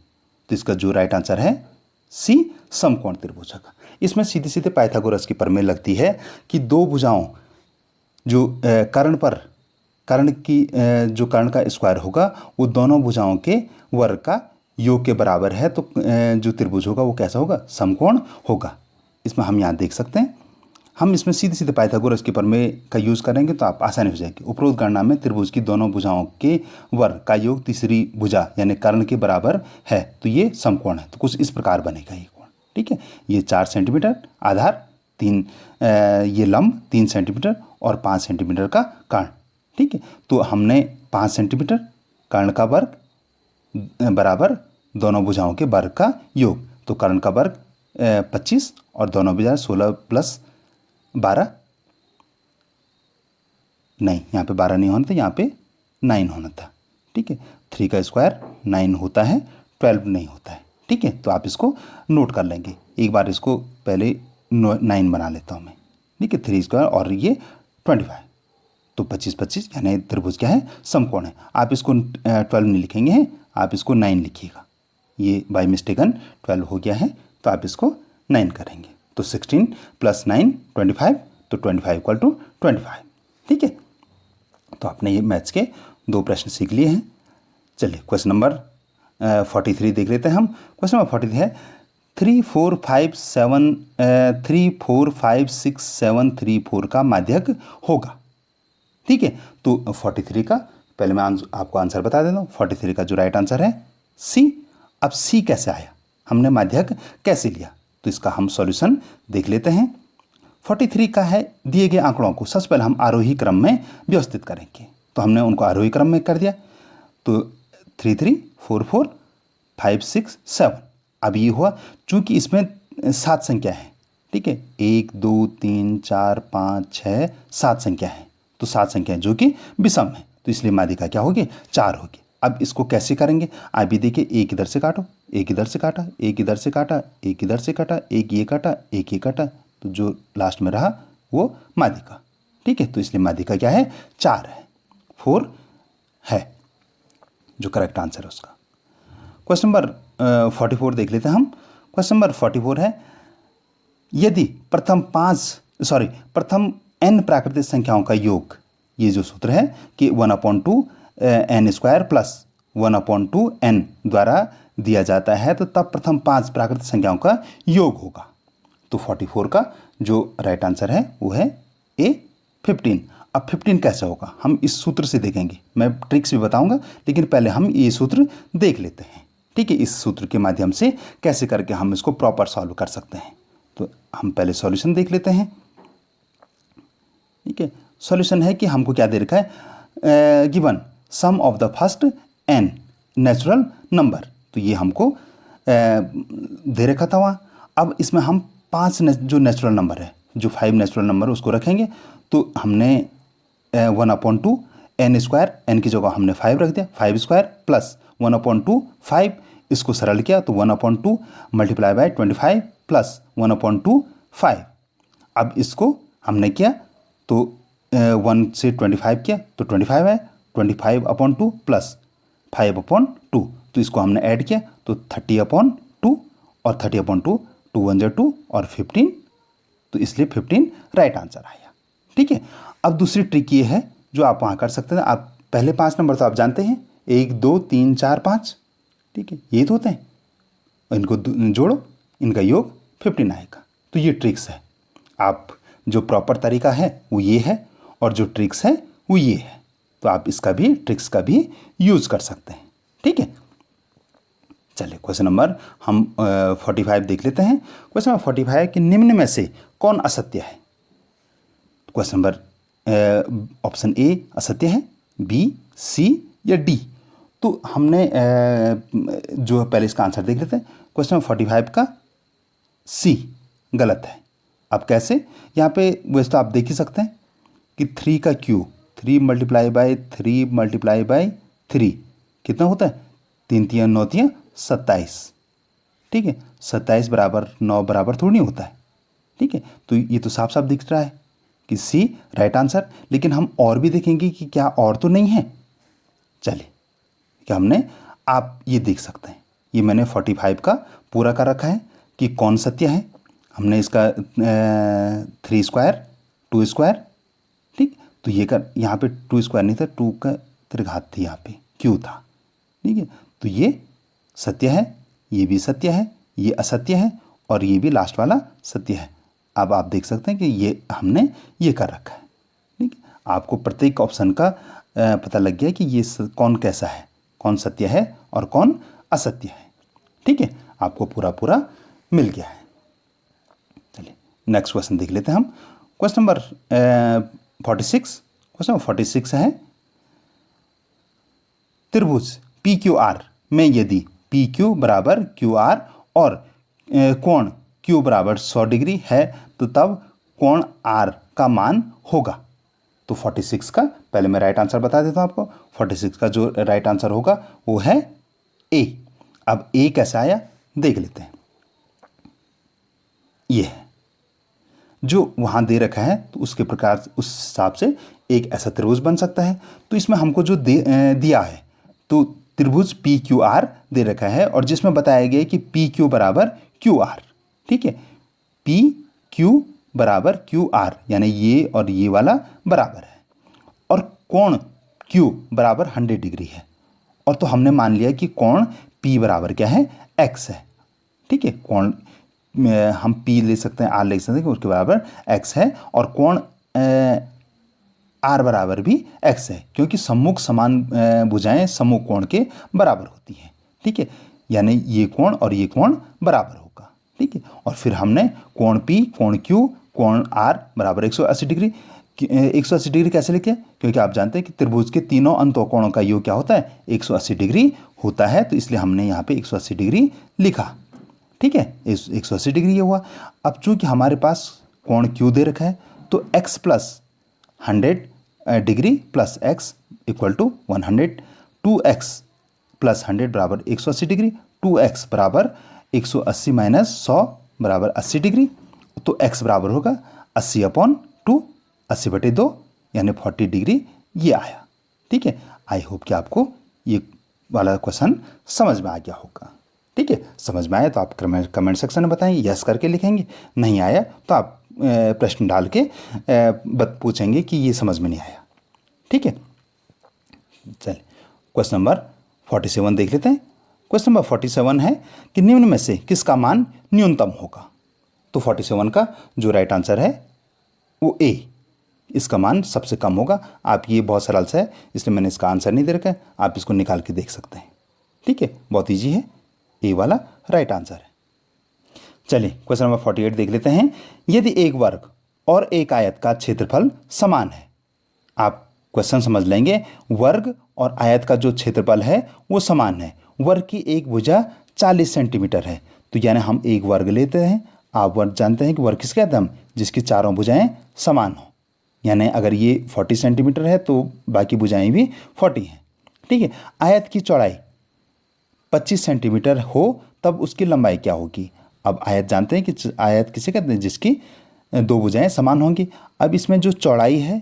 तो इसका जो राइट आंसर है सी, समकोण त्रिभुज होगा। इसमें सीधे सीधे पाइथागोरस की प्रमेय लगती है कि दो भुजाओं जो कर्ण का स्क्वायर होगा वो दोनों भुजाओं के वर्ग का योग के बराबर है, तो जो त्रिभुज होगा वो कैसा होगा, समकोण होगा। इसमें हम यहाँ देख सकते हैं, हम इसमें सीधे सीधे पाइथागोरस की प्रमेय का यूज़ करेंगे तो आप आसानी हो जाएगी। उपरोक्त गणना में त्रिभुज की दोनों भुजाओं के वर्ग का योग तीसरी भुजा यानी कर्ण के बराबर है, तो ये समकोण है। तो कुछ इस प्रकार बनेगा ये कोण। ठीक है, ये 4 सेंटीमीटर आधार, 3 ये लंब 3 सेंटीमीटर और 5 सेंटीमीटर का कर्ण। ठीक है, तो हमने 5 सेंटीमीटर कर्ण का वर्ग बराबर दोनों भुजाओं के वर्ग का योग, तो कर्ण का वर्ग 25 और दोनों भुजाएं 16 प्लस 12, नहीं यहाँ पे 12 नहीं होना था, यहाँ पे 9 होना था। ठीक है, 3 का स्क्वायर 9 होता है, 12 नहीं होता है। ठीक है, तो आप इसको नोट कर लेंगे। एक बार इसको पहले 9 बना लेता हूँ मैं। ठीक है, 3 स्क्वायर और ये 25, तो 25 यानी त्रिभुज क्या है, समकोण है। आप इसको 12 नहीं लिखेंगे हैं, आप इसको 9 लिखिएगा। ये बाय मिस्टेकन 12 हो गया है, तो आप इसको 9 करेंगे। तो 16 प्लस 9 25, तो 25 इक्वल टू 25। ठीक है, तो आपने ये मैथ्स के 2 प्रश्न सीख लिए हैं। चलिए क्वेश्चन नंबर 43 देख लेते हैं हम। क्वेश्चन नंबर 43 है 3 4 5 6 7 3 4 का माध्यक होगा। ठीक है, तो 43 का पहले मैं आपको आंसर बता देता हूँ। 43 का जो राइट आंसर है सी। अब सी कैसे आया, हमने माध्यक कैसे लिया, तो इसका हम सॉल्यूशन देख लेते हैं। 43 का है, दिए गए आंकड़ों को सबसे पहले हम आरोही क्रम में व्यवस्थित करेंगे, तो हमने उनको आरोही क्रम में कर दिया। तो 3 3 4 4 5 6 7। अब ये हुआ, चूंकि इसमें 7 संख्या है। ठीक है, 1 2 3 4 5 6 7 संख्या है, तो 7 संख्या है जो कि विषम है, तो इसलिए माध्यिका क्या होगी, 4 होगी। अब इसको कैसे करेंगे, आप भी देखिए, एक इधर से काटो, एक इधर से काटा, एक इधर से काटा, एक इधर से काटा, एक ये काटा, एक ये काटा, तो जो लास्ट में रहा वो माध्यिका। ठीक है, तो इसलिए माध्यिका क्या है, 4 है, 4 है जो करेक्ट आंसर है उसका। क्वेश्चन नंबर 44 देख लेते हैं हम। क्वेश्चन नंबर 44 है यदि प्रथम n प्राकृतिक संख्याओं का योग, ये जो सूत्र है कि 1/2 n स्क्वायर प्लस 1/2 n द्वारा दिया जाता है, तो तब प्रथम 5 प्राकृतिक संख्याओं का योग होगा। तो 44 का जो राइट आंसर है वो है ए 15। अब 15 कैसे होगा, हम इस सूत्र से देखेंगे। मैं ट्रिक्स भी बताऊंगा, लेकिन पहले हम ये सूत्र देख लेते हैं। ठीक है, इस सूत्र के माध्यम से कैसे करके हम इसको प्रॉपर सॉल्व कर सकते हैं। तो हम पहले सॉल्यूशन देख लेते हैं। ठीक है, सॉल्यूशन है कि हमको क्या दे रखा है, given some of the first n natural number, तो ये हमको दे रखा था वहाँ। अब इसमें हम 5 जो नेचुरल नंबर है, जो 5 नेचुरल नंबर उसको रखेंगे, तो हमने 1/2 n स्क्वायर, n की जगह हमने 5 रख दिया, 5 स्क्वायर प्लस 1/2 5, इसको सरल किया तो 1/2 मल्टीप्लाई बाय 25 प्लस 1/2 5। अब इसको हमने किया तो 1 से 25 किया तो 25 है, 25/2 प्लस 5/2, तो इसको हमने ऐड किया तो 30/2 और 30/2 2 1 2 और 15, तो इसलिए 15 राइट आंसर आया। ठीक है, अब दूसरी ट्रिक ये है जो आप वहाँ कर सकते हैं। आप पहले 5 नंबर तो आप जानते हैं, 1 2 3 4 5। ठीक है, ये तो होते हैं, इनको जोड़ो, इनका योग 15 आएगा। तो ये ट्रिक्स है। आप जो प्रॉपर तरीका है वो ये है, और जो ट्रिक्स है वो ये है, तो आप इसका भी ट्रिक्स का भी यूज़ कर सकते हैं। ठीक है, चलिए क्वेश्चन नंबर हम 45 देख लेते हैं। क्वेश्चन नंबर 45 कि निम्न में से कौन असत्य है। क्वेश्चन नंबर ऑप्शन ए असत्य है, बी, सी या डी। तो हमने जो पहले इसका आंसर देख लेते हैं। क्वेश्चन नंबर 45 का सी गलत है। अब कैसे, यहाँ पे वैसे तो आप देख ही सकते हैं कि 3 का Q 3 multiply by 3 multiply by 3 कितना होता है, 3 3 9 3 27। ठीक है, 27 बराबर 9 बराबर थोड़ी नहीं होता है। ठीक है, तो ये तो साफ साफ दिख रहा है कि सी राइट आंसर। लेकिन हम और भी देखेंगे कि क्या और तो नहीं है। चलिए क्या हमने, आप ये देख सकते हैं, ये मैंने 45 का पूरा कर रखा है कि कौन सत्य है। हमने इसका 3 स्क्वायर 2 स्क्वायर, ठीक, तो ये कर, यहाँ पे 2 स्क्वायर नहीं था, 2 का त्रिघात थी, यहाँ पे क्यू था। ठीक है, तो ये सत्य है, ये भी सत्य है, ये असत्य है और ये भी लास्ट वाला सत्य है। अब आप देख सकते हैं कि ये हमने ये कर रखा है। ठीक है, आपको प्रत्येक ऑप्शन का पता लग गया कि ये कौन कैसा है, कौन सत्य है और कौन असत्य है। ठीक है, आपको पूरा पूरा मिल गया है। चलिए नेक्स्ट क्वेश्चन देख लेते हैं हम। Question number 46। क्वेश्चन नंबर 46 है, त्रिभुज पी क्यू आर में यदि पी क्यू बराबर क्यू आर और कोण क्यू बराबर 100 डिग्री है तो तब कोण आर का मान होगा। तो 46 का पहले मैं राइट आंसर बता देता हूँ आपको। 46 का जो राइट आंसर होगा वो है ए। अब ए कैसे आया देख लेते हैं। ये है जो वहाँ दे रखा है, तो उसके प्रकार उस हिसाब से एक ऐसा त्रिभुज बन सकता है। तो इसमें हमको जो दिया है, तो त्रिभुज पी क्यू आर दे रखा है और जिसमें बताया गया कि पी क्यू बराबर क्यू आर। ठीक है, पी क्यू बराबर क्यू आर, यानी ये और ये वाला बराबर है और कोण क्यू बराबर 100 डिग्री है। और तो हमने मान लिया कि कोण पी बराबर क्या है, एक्स है। ठीक है, कोण हम पी ले सकते हैं, आर ले सकते हैं, उसके बराबर एक्स है और कोण आर बराबर भी एक्स है, क्योंकि सम्मुख समान भुजाएं सम्मुख कोण के बराबर होती हैं। ठीक है, यानी ये कोण और ये कोण बराबर होगा। ठीक है, और फिर हमने कोण पी, कोण क्यू, कोण आर बराबर 180 डिग्री। 180 डिग्री कैसे लिखे, क्योंकि आप जानते हैं कि त्रिभुज के तीनों अंतों कोणों का योग क्या होता है, 180 डिग्री होता है। तो इसलिए हमने यहाँ पे 180 डिग्री लिखा। ठीक है, 180 डिग्री ये हुआ। अब चूंकि हमारे पास कोण क्यू दे रखा है, तो x plus 100 degree plus x equal to 100, 2x plus 100 बराबर 180 डिग्री, 2x बराबर 180 माइनस 100 बराबर 80 डिग्री। तो x बराबर होगा 80/2, 80/2 यानी 40 डिग्री ये आया। ठीक है, आई होप कि आपको ये वाला क्वेश्चन समझ में आ गया होगा। ठीक है, समझ में आया तो आप कमेंट सेक्शन में बताएं, यस करके लिखेंगे। नहीं आया तो आप प्रश्न डाल के पूछेंगे कि ये समझ में नहीं आया। ठीक है, चलिए क्वेश्चन नंबर 47 देख लेते हैं। क्वेश्चन नंबर 47 है कि निम्न में से किसका मान न्यूनतम होगा। तो 47 का जो राइट आंसर है वो ए, इसका मान सबसे कम होगा। आप ये बहुत सरल सा है, इसलिए मैंने इसका आंसर नहीं दे रखा है, आप इसको निकाल के देख सकते हैं। ठीक है, बहुत ईजी है, ए वाला राइट आंसर है। चलिए क्वेश्चन नंबर 48 देख लेते हैं। यदि एक वर्ग और एक आयत का क्षेत्रफल समान है, आप क्वेश्चन समझ लेंगे, वर्ग और आयत का जो क्षेत्रफल है वो समान है। वर्ग की एक भुजा 40 सेंटीमीटर है, तो यानी हम एक वर्ग लेते हैं। आप वर्ग जानते हैं कि वर्ग किसके कहते हैं हम, जिसकी चारों भुजाएं समान हो। यानी अगर ये 40 सेंटीमीटर है तो बाकी भुजाएं भी 40 हैं। ठीक है, आयत की चौड़ाई 25 सेंटीमीटर हो तब उसकी लंबाई क्या होगी। अब आयत जानते हैं कि आयत किसे कहते हैं, जिसकी दो भुजाएं समान होंगी। अब इसमें जो चौड़ाई है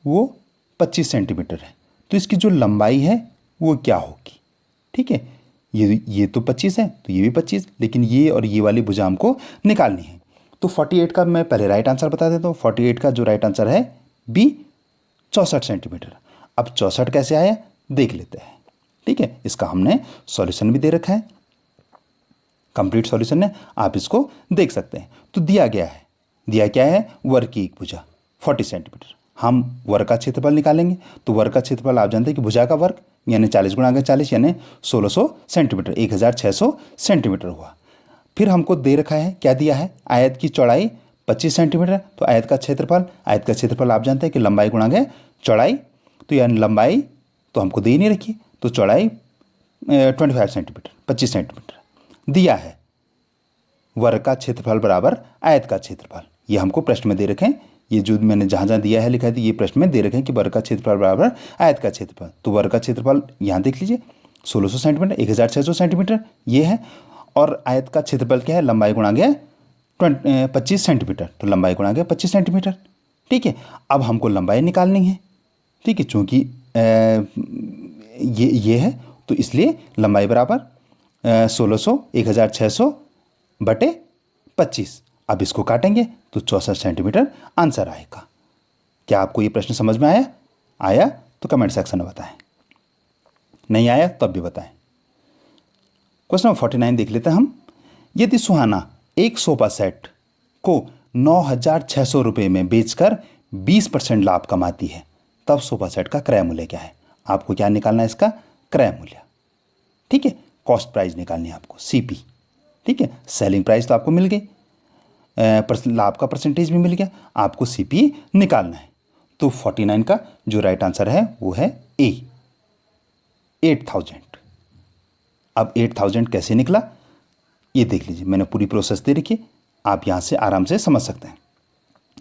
वो 25 सेंटीमीटर है, तो इसकी जो लंबाई है वो क्या होगी। ठीक है, ये तो 25 है तो ये भी 25, लेकिन ये और ये वाली भुजा हमको निकालनी है। तो 48 का मैं पहले राइट आंसर बता देता हूँ। 48 का जो राइट आंसर है बी, 64 सेंटीमीटर। अब 64 कैसे आया देख लेते हैं। ठीक है, इसका हमने सॉल्यूशन भी दे रखा है, कंप्लीट सॉल्यूशन है, आप इसको देख सकते हैं। तो दिया गया है, दिया क्या है, वर्ग की एक भुजा 40 सेंटीमीटर। हम वर्ग का क्षेत्रफल निकालेंगे। तो वर्ग का क्षेत्रफल आप जानते हैं कि भुजा का वर्ग यानी 40 गुणा 40 यानी 1600 सेंटीमीटर, 1600 सेंटीमीटर हुआ। फिर हमको दे रखा है, क्या दिया है, आयत की चौड़ाई 25 सेंटीमीटर। तो आयत का क्षेत्रफल आप जानते हैं कि लंबाई गुणा गया चौड़ाई, तो यानी लंबाई तो हमको दे ही नहीं रखी, तो चौड़ाई 25 सेंटीमीटर, 25 सेंटीमीटर दिया है। वर्ग का क्षेत्रफल बराबर आयत का क्षेत्रफल, ये हमको प्रश्न में दे रखे हैं। ये जो मैंने जहाँ जहाँ दिया है लिखा है, ये प्रश्न में दे रखे हैं कि वर्ग का क्षेत्रफल बराबर आयत का क्षेत्रफल। तो वर्ग का क्षेत्रफल यहाँ देख लीजिए 1600 सेंटीमीटर, 1600 सेंटीमीटर ये है। और आयत का क्षेत्रफल क्या है, लंबाई गुणा गया 25 सेंटीमीटर, तो लंबाई गुणा गया 25 सेंटीमीटर। ठीक है, अब हमको लंबाई निकालनी है। ठीक है, चूँकि ये है तो इसलिए लंबाई बराबर 1600 बटे 25। अब इसको काटेंगे तो 64 सेंटीमीटर आंसर आएगा। क्या आपको ये प्रश्न समझ में आया तो कमेंट सेक्शन में बताएं, नहीं आया तब भी बताएं। क्वेश्चन नंबर 49 देख लेते हैं हम। यदि सुहाना एक सोफा सेट को 9,600 रुपये में बेचकर 20% लाभ कमाती है, तब सोफा सेट का क्रय मूल्य क्या है। आपको क्या निकालना है, इसका क्रय मूल्य। ठीक है, कॉस्ट प्राइस निकालनी है आपको, सीपी। ठीक है, सेलिंग प्राइस तो आपको मिल गई, लाभ का परसेंटेज भी मिल गया, आपको सीपी निकालना है। तो 49 का जो राइट आंसर है वो है ए, 8,000। अब 8,000 कैसे निकला ये देख लीजिए, मैंने पूरी प्रोसेस दे रखी है, आप यहाँ से आराम से समझ सकते हैं।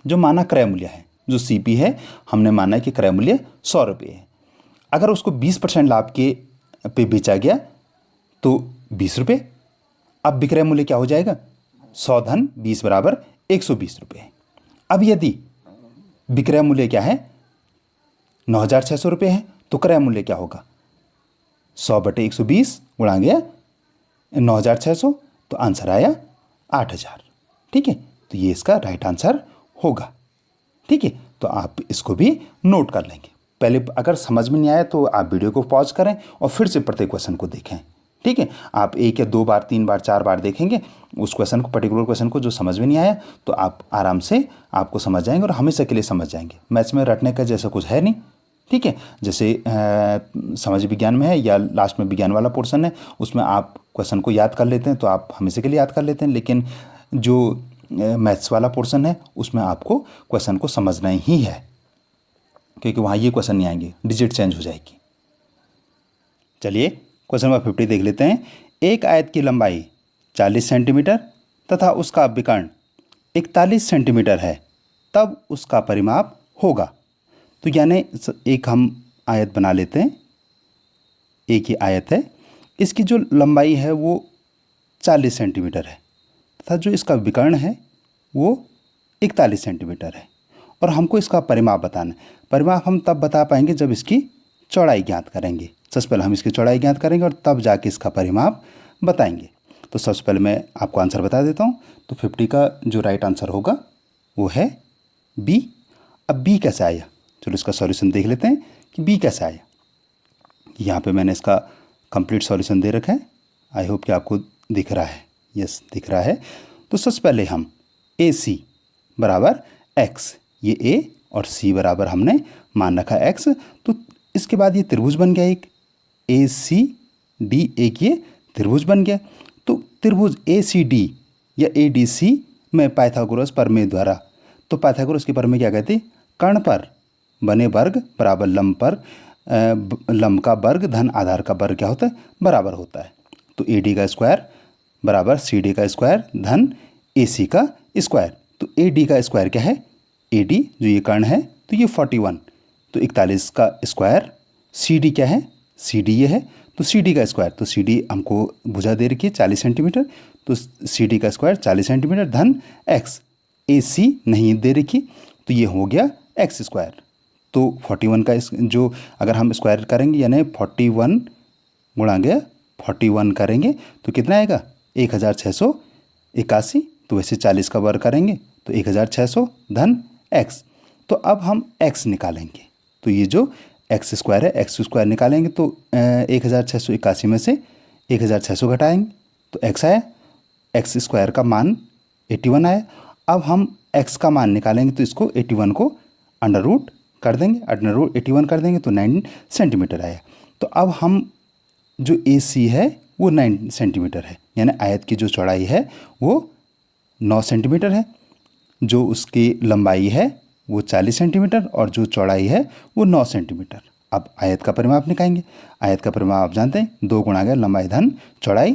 जो माना क्रय मूल्य है, जो सीपी है, हमने माना है कि क्रय मूल्य 100 रुपये है। अगर उसको 20% लाभ के पे बेचा गया तो 20 रुपये। अब विक्रय मूल्य क्या हो जाएगा, 100 धन 20 बराबर 120 रुपये। अब यदि विक्रय मूल्य क्या है 9,600 रुपये है, तो क्रय मूल्य क्या होगा, 100 बटे 120 गुणा गया 9,600, तो आंसर आया 8,000। ठीक है, तो ये इसका राइट आंसर होगा। ठीक है, तो आप इसको भी नोट कर लेंगे। पहले अगर समझ में नहीं आया तो आप वीडियो को पॉज करें और फिर से प्रत्येक क्वेश्चन को देखें। ठीक है, आप 1 या 2 बार 3 बार 4 बार देखेंगे उस क्वेश्चन को, पर्टिकुलर क्वेश्चन को, जो समझ में नहीं आया तो आप आराम से आपको समझ जाएंगे और हमेशा के लिए समझ जाएंगे। मैथ्स में रटने का जैसा कुछ है नहीं। ठीक है, जैसे समाज विज्ञान में है या लास्ट में विज्ञान वाला पोर्शन है, उसमें आप क्वेश्चन को याद कर लेते हैं तो आप हमेशा के लिए याद कर लेते हैं, लेकिन जो मैथ्स वाला पोर्शन है उसमें आपको क्वेश्चन को समझना ही है, क्योंकि वहाँ ये क्वेश्चन नहीं आएंगे, डिजिट चेंज हो जाएगी। चलिए क्वेश्चन नंबर 50 देख लेते हैं। एक आयत की लंबाई 40 सेंटीमीटर तथा उसका विकर्ण 41 सेंटीमीटर है, तब उसका परिमाप होगा। तो यानी एक हम आयत बना लेते हैं, एक ही आयत है, इसकी जो लंबाई है वो 40 सेंटीमीटर है तथा जो इसका विकर्ण है वो 41 सेंटीमीटर है, और हमको इसका परिमाप बताना है। परिमाप हम तब बता पाएंगे जब इसकी चौड़ाई ज्ञात करेंगे। सबसे पहले हम इसकी चौड़ाई ज्ञात करेंगे और तब जाके इसका परिमाप बताएंगे। तो सबसे पहले मैं आपको आंसर बता देता हूँ। तो 50 का जो राइट आंसर होगा वो है बी। अब बी कैसे आया, चलो इसका सॉल्यूशन देख लेते हैं कि बी कैसे आया। यहाँ पे मैंने इसका कंप्लीट सॉल्यूशन दे रखा है, आई होप कि आपको दिख रहा है। यस, दिख रहा है। तो सबसे पहले हम ए सी बराबर एक्स, ये ए और सी बराबर हमने मान रखा एक्स। तो इसके बाद ये त्रिभुज बन गया, एक ए सी डी, एक ये त्रिभुज बन गया। तो त्रिभुज ए सी डी या ए डी सी में पाइथागोरस प्रमेय द्वारा, तो पाइथागोरस के प्रमेय क्या कहते हैं, कर्ण पर बने वर्ग बराबर लंब पर लंब का वर्ग धन आधार का वर्ग क्या होता है, बराबर होता है। तो ए डी का स्क्वायर बराबर सी डी का स्क्वायर धन ए सी का स्क्वायर। तो ए डी का स्क्वायर क्या है, ए डी जो ये कर्ण है तो ये 41, तो 41 का स्क्वायर। सी डी क्या है, सी डी ये है, तो सी डी का स्क्वायर, तो सी डी हमको भुजा दे रखी है 40 सेंटीमीटर, तो सी डी का स्क्वायर 40 सेंटीमीटर धन एक्स, ए सी नहीं दे रखी, तो ये हो गया एक्स स्क्वायर। तो 41 का जो अगर हम स्क्वायर करेंगे यानी 41 गुणा गया 41 करेंगे तो कितना आएगा 1681। तो वैसे 40 का वर्ग करेंगे तो 1600 धन एक्स। तो अब हम एक्स निकालेंगे, तो ये जो एक्स स्क्वायर है एक्स स्क्वायर निकालेंगे तो 1681 में से 1600 घटाएंगे तो एक्स आया, एक्स स्क्वायर का मान 81 आया। अब हम एक्स का मान निकालेंगे तो इसको 81 को अंडर रूट कर देंगे, अंडर रूट 81 कर देंगे तो 9 सेंटीमीटर आया। तो अब हम जो ए सी है वो 9 सेंटीमीटर है, यानी आयत की जो चौड़ाई है वो 9 सेंटीमीटर है, जो उसकी लंबाई है वो 40 सेंटीमीटर और जो चौड़ाई है वो 9 सेंटीमीटर। अब आयत का परिमाप निकालेंगे। आयत का परिमाप आप जानते हैं 2 गुणा गया लंबाई धन चौड़ाई,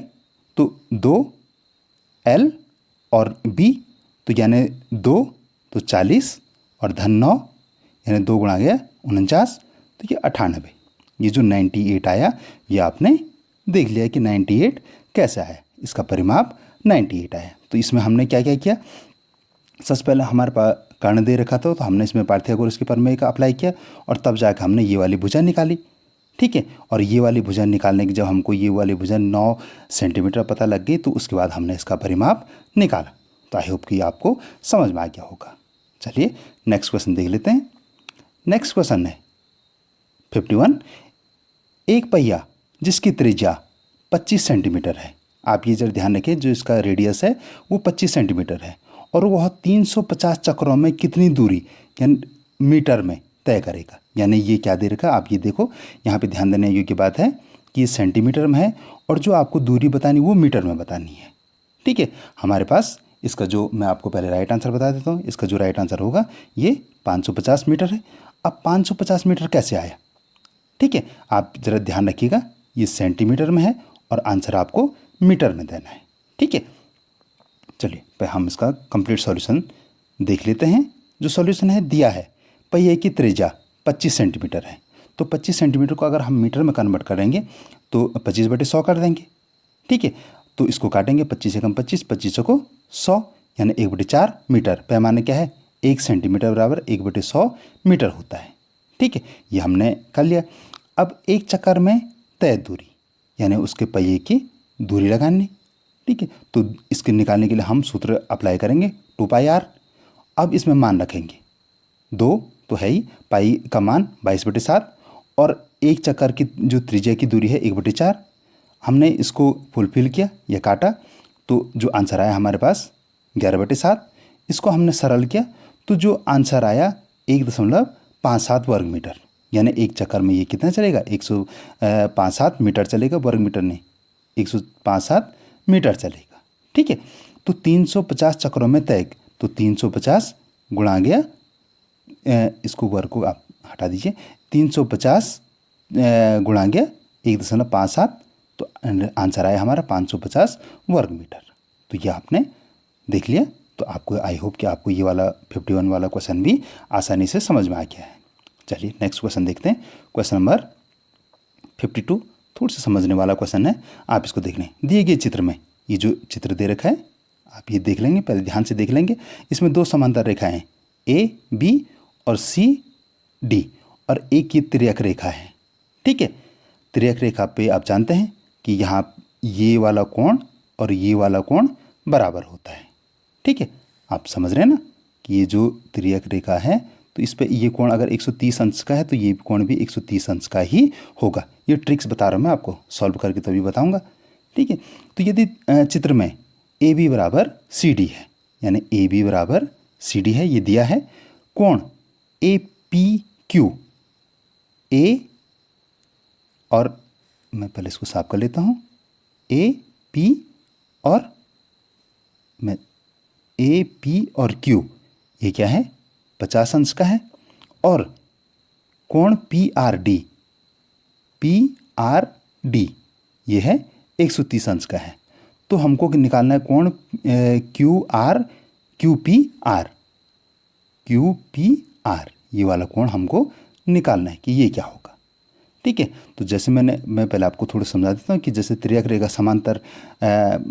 तो 2 L और B, तो यानी 2 तो 40 और धन 9 यानी 2 गुणा गया 49, तो ये 98। ये जो 98 आया ये आपने देख लिया कि 98 कैसे आया, इसका परिमाप 98 आया। तो इसमें हमने क्या क्या किया, सबसे पहले हमारे पास कर्ण दे रखा था तो हमने इसमें पाइथागोरस के प्रमेय का अप्लाई किया और तब जाकर हमने ये वाली भुजा निकाली। ठीक है, और ये वाली भुजा निकालने की जब हमको ये वाली भुजा 9 सेंटीमीटर पता लग गई तो उसके बाद हमने इसका परिमाप निकाला। तो आई होप कि आपको समझ में आ गया होगा। चलिए नेक्स्ट क्वेश्चन देख लेते हैं। नेक्स्ट क्वेश्चन है 51। एक पहिया जिसकी त्रिज्या 25 सेंटीमीटर है, आप ये जरा ध्यान रखें, जो इसका रेडियस है वो 25 सेंटीमीटर है और वह 350 चक्रों में कितनी दूरी यानी मीटर में तय करेगा। यानी ये क्या दे रखा है आप ये देखो, यहाँ पे ध्यान देने योग्य बात है कि ये सेंटीमीटर में है और जो आपको दूरी बतानी वो मीटर में बतानी है। ठीक है, हमारे पास इसका जो मैं आपको पहले राइट आंसर बता देता हूँ, इसका जो राइट आंसर होगा ये 550 मीटर है। अब 550 मीटर कैसे आया, ठीक है, आप ज़रा ध्यान रखिएगा, ये सेंटीमीटर में है और आंसर आपको मीटर में देना है। ठीक है, चलिए पे हम इसका कंप्लीट सॉल्यूशन देख लेते हैं। जो सॉल्यूशन है दिया है, पहिए की त्रिज्या 25 सेंटीमीटर है, तो 25 सेंटीमीटर को अगर हम मीटर में कन्वर्ट करेंगे तो 25/100 कर देंगे। ठीक है, तो इसको काटेंगे 25 एकम 25, 25 को 100 यानी 1/4 मीटर। पैमाने क्या है 1 सेंटीमीटर बराबर 1/100 मीटर होता है। ठीक है, ये हमने कर लिया। अब एक चक्कर में तय दूरी यानी उसके पहिए की दूरी लगानी। ठीक है, तो इसके निकालने के लिए हम सूत्र अप्लाई करेंगे 2πr। अब इसमें मान रखेंगे 2 तो है ही, पाई का मान 22/7 और एक चक्कर की जो त्रिज्या की दूरी है 1/4। हमने इसको फुलफिल किया या काटा तो जो आंसर आया हमारे पास 11/7। इसको हमने सरल किया तो जो आंसर आया 1.57 वर्ग मीटर, यानी एक चक्कर में ये कितना चलेगा 157 मीटर चलेगा, वर्ग मीटर नहीं 157 मीटर चलेगा। ठीक है, तो 350 चक्रों में तय, तो 350 गुणा गया, इसको वर्ग को आप हटा दीजिए, 350 गुणा गया 1.57, तो आंसर आया हमारा 550 वर्ग मीटर। तो ये आपने देख लिया। तो आपको आई होप कि आपको ये वाला 51 वाला क्वेश्चन भी आसानी से समझ में आ गया है। चलिए नेक्स्ट क्वेश्चन देखते हैं। क्वेश्चन नंबर 52 थोड़ा सा समझने वाला क्वेश्चन है, आप इसको देख लें। दिए गए चित्र में ये जो चित्र दे रखा है आप ये देख लेंगे, पहले ध्यान से देख लेंगे। इसमें 2 समांतर रेखाएं AB और CD और एक की तिर्यक रेखा है। ठीक है, तिर्यक रेखा पे आप जानते हैं कि यहाँ ये वाला कोण और ये वाला कोण बराबर होता है। ठीक है, आप समझ रहे हैं ना कि ये जो तिर्यक रेखा है तो इस पे ये कोण अगर 130 अंश का है तो ये कोण भी 130 अंश का ही होगा। ये ट्रिक्स बता रहा हूँ मैं आपको, सॉल्व करके तभी बताऊंगा। ठीक है, तो यदि चित्र में AB बराबर CD है, यानी AB बराबर CD है, ये दिया है। कोण APQ, A और मैं पहले इसको साफ कर लेता हूँ, AP और मैं AP और Q ये क्या है 50 अंश का है, और कोण PRD ये है 130 अंश का है। तो हमको निकालना है कोण QPR ये वाला कोण हमको निकालना है कि ये क्या होगा। ठीक है, तो जैसे मैं पहले आपको थोड़ा समझा देता हूँ कि जैसे तिर्यक रेखा समांतर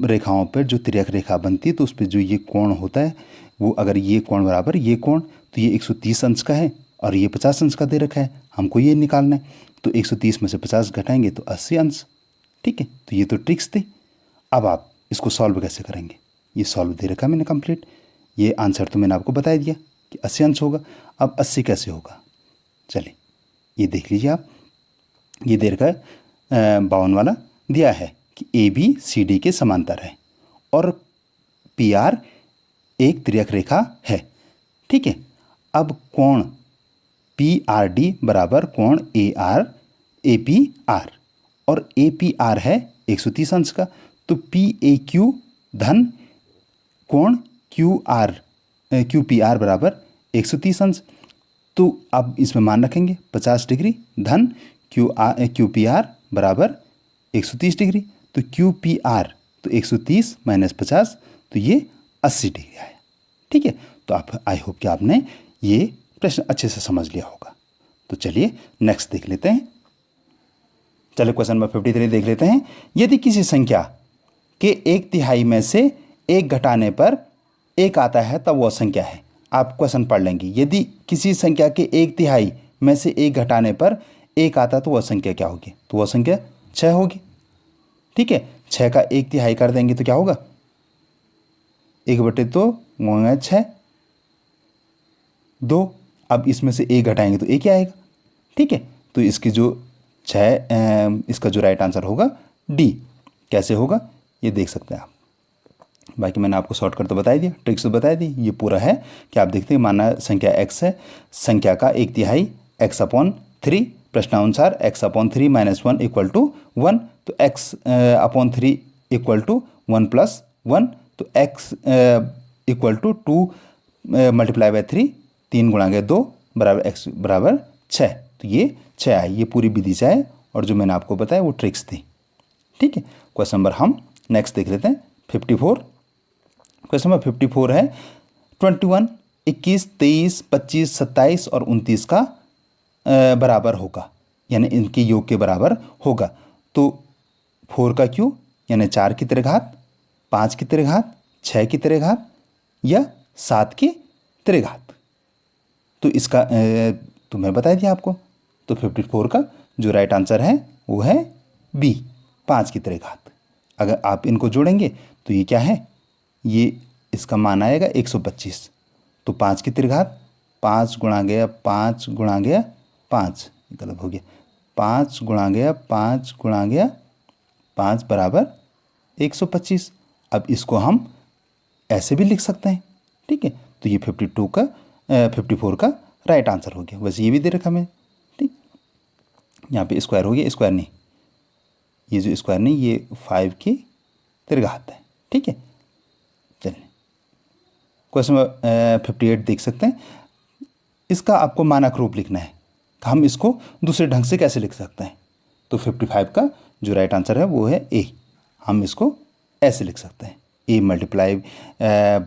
रेखाओं पर जो तिर्यक रेखा बनती है तो उस पर जो ये कोण होता है वो अगर ये कोण बराबर ये कोण, तो ये 130 अंश का है और ये 50 अंश का दे रखा है, हमको ये निकालना है। तो 130 में से 50 घटाएंगे तो 80 अंश। ठीक है, तो ये तो ट्रिक्स थी। अब आप इसको सॉल्व कैसे करेंगे, ये सॉल्व दे रखा मैंने कंप्लीट, ये आंसर तो मैंने आपको बता दिया कि 80 अंश होगा। अब 80 कैसे होगा, चलिए ये देख लीजिए आप, ये दे रखा है 52 वाला दिया है कि ABCD के समांतर है और PR एक तिर्यक रेखा है। ठीक है, अब कोण PRD बराबर कोण APR, और APR है 130 अंश का, तो PAQ धन कोण QPR बराबर 130 अंश। तो अब इसमें मान रखेंगे 50 डिग्री धन QPR बराबर 130 डिग्री, तो QPR तो 130 माइनस 50, तो ये 80 डिग्री आया। ठीक है, तो आप आई होप कि आपने ये प्रश्न अच्छे से समझ लिया होगा। तो चलिए नेक्स्ट देख लेते हैं। चलिए क्वेश्चन नंबर 53 देख लेते हैं। यदि किसी संख्या के 1/3 में से 1 घटाने पर 1 आता है तब वह संख्या है। आप क्वेश्चन पढ़ लेंगे। यदि किसी संख्या के 1/3 में से 1 घटाने पर 1 आता है तो वह संख्या क्या होगी? तो वह संख्या 6 होगी। ठीक है, 6 का 1/3 कर देंगे तो क्या होगा? 1/2 होगा 6, 2। अब इसमें से 1 घटाएंगे तो 1 ही आएगा। ठीक है, तो इसकी जो 6 इसका जो राइट आंसर होगा डी। कैसे होगा ये देख सकते हैं आप। बाकी मैंने आपको शॉर्टकट तो बता दिया, ट्रिक्स तो बता दी। ये पूरा है कि आप देखते हैं, माना संख्या x है, संख्या का 1/3 x/3, प्रश्नानुसार x/3 - 1 = 1, तो x/3 = 1 + 1, तो x = 2 × 3, 3 × 2 बराबर x बराबर 6। तो ये 6 आई, ये पूरी विधि से है, और जो मैंने आपको बताया वो ट्रिक्स थी। ठीक है, क्वेश्चन नंबर हम नेक्स्ट देख लेते हैं 54। क्वेश्चन नंबर 54 है 21, 21, 23, 25, 27 और 29 का बराबर होगा, यानी इनके योग के बराबर होगा। तो 4 का क्यू यानी 4 की त्रिघात, 5 की त्रिघात, 6 की त्रिघात या 7 की त्रिघात। तो इसका तो मैं बता दिया आपको। तो 54 का जो राइट आंसर है वो है बी, 5 की त्रिघात। अगर आप इनको जोड़ेंगे तो ये क्या है? ये इसका मान आएगा 125। तो 5 की त्रिघात 5 गुणा गया 5 गुणा गया 5, गलत हो गया, 5 गुणा गया 5 गुणा गया 5 बराबर 125। अब इसको हम ऐसे भी लिख सकते हैं। ठीक है, तो ये 54 का राइट आंसर हो गया। वैसे ये भी दे रखा मैं, ठीक, यहाँ पे स्क्वायर हो गया, स्क्वायर नहीं, ये जो स्क्वायर नहीं, ये 5 की त्रिघात है। ठीक है, चलिए क्वेश्चन 58 देख सकते हैं। इसका आपको मानक रूप लिखना है, तो हम इसको दूसरे ढंग से कैसे लिख सकते हैं? तो 55 का जो राइट आंसर है वो है ए। हम इसको ऐसे लिख सकते हैं, a ×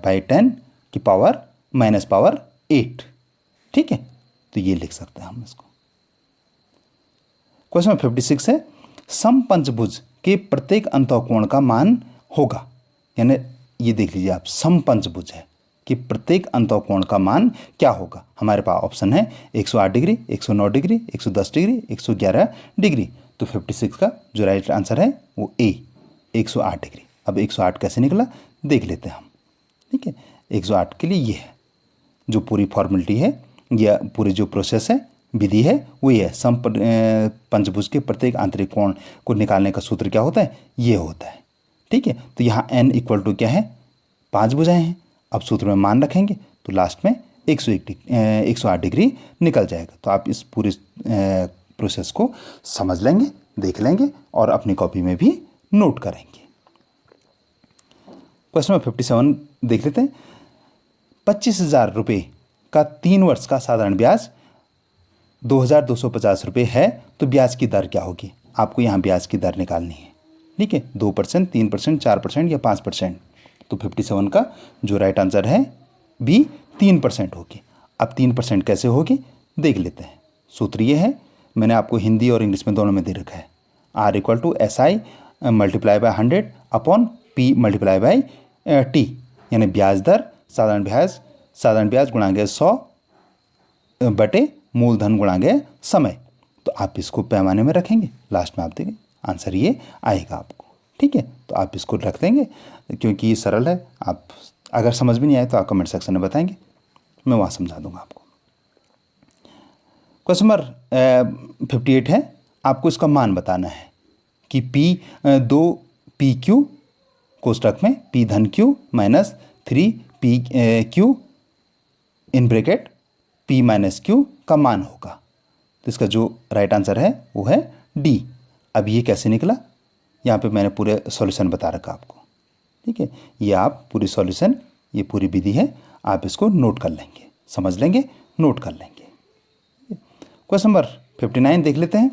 10 की पावर -8। ठीक है, तो ये लिख सकते हैं हम इसको। क्वेश्चन 56 है समपंचभुज के प्रत्येक अंतःकोण का मान होगा, यानी ये देख लीजिए आप, समपंचभुज है कि प्रत्येक अंतःकोण का मान क्या होगा। हमारे पास ऑप्शन है 108 डिग्री, 109 डिग्री, 110 डिग्री, 111 डिग्री। तो 56 का जो राइट आंसर है वो ए, 108 डिग्री। अब 108 कैसे निकला देख लेते हैं हम। ठीक है, 108 के लिए ये है जो पूरी फॉर्मेलिटी है, या पूरी जो प्रोसेस है, विधि है, वो ये है। पंचभुज के प्रत्येक आंतरिक कोण को निकालने का सूत्र क्या होता है? ये होता है। ठीक है, तो यहाँ n = क्या है? 5 भुजाएं हैं। अब सूत्र में मान रखेंगे तो लास्ट में 108 डिग्री निकल जाएगा। तो आप इस पूरे प्रोसेस को समझ लेंगे, देख लेंगे और अपनी कॉपी में भी नोट करेंगे। क्वेश्चन नंबर 57 देख लेते हैं। 25,000 रुपये का 3 वर्ष का साधारण ब्याज 2,250 रुपये है, तो ब्याज की दर क्या होगी? आपको यहाँ ब्याज की दर निकालनी है। ठीक है, 2%, 3%, 4% या 5%। तो 57 का जो राइट आंसर है बी, 3% होगी। अब 3% कैसे होगी देख लेते हैं। सूत्र ये है, मैंने आपको हिंदी और इंग्लिश में दोनों में दे रखा है। R = SI × 100 upon P × T, यानी ब्याज दर, साधारण ब्याज गुणा गया 100 बटे मूलधन गुणा गया समय। तो आप इसको पैमाने में रखेंगे, लास्ट में आप देंगे आंसर ये आएगा आपको। ठीक है, तो आप इसको रख देंगे क्योंकि ये सरल है। आप अगर समझ में नहीं आए तो आप कमेंट सेक्शन में बताएंगे, मैं वहाँ समझा दूंगा आपको। क्वेश्चन नंबर 58 है, आपको इसका मान बताना है कि PQ कोष्टक में P धन Q - 3PQ in bracket P - Q का मान होगा। तो इसका जो राइट आंसर है वो है डी। अब ये कैसे निकला, यहाँ पे मैंने पूरे सॉल्यूशन बता रखा आपको, ठीक है। ये आप पूरी सॉल्यूशन, ये पूरी विधि है, आप इसको नोट कर लेंगे, समझ लेंगे, नोट कर लेंगे। क्वेश्चन नंबर 59 देख लेते हैं।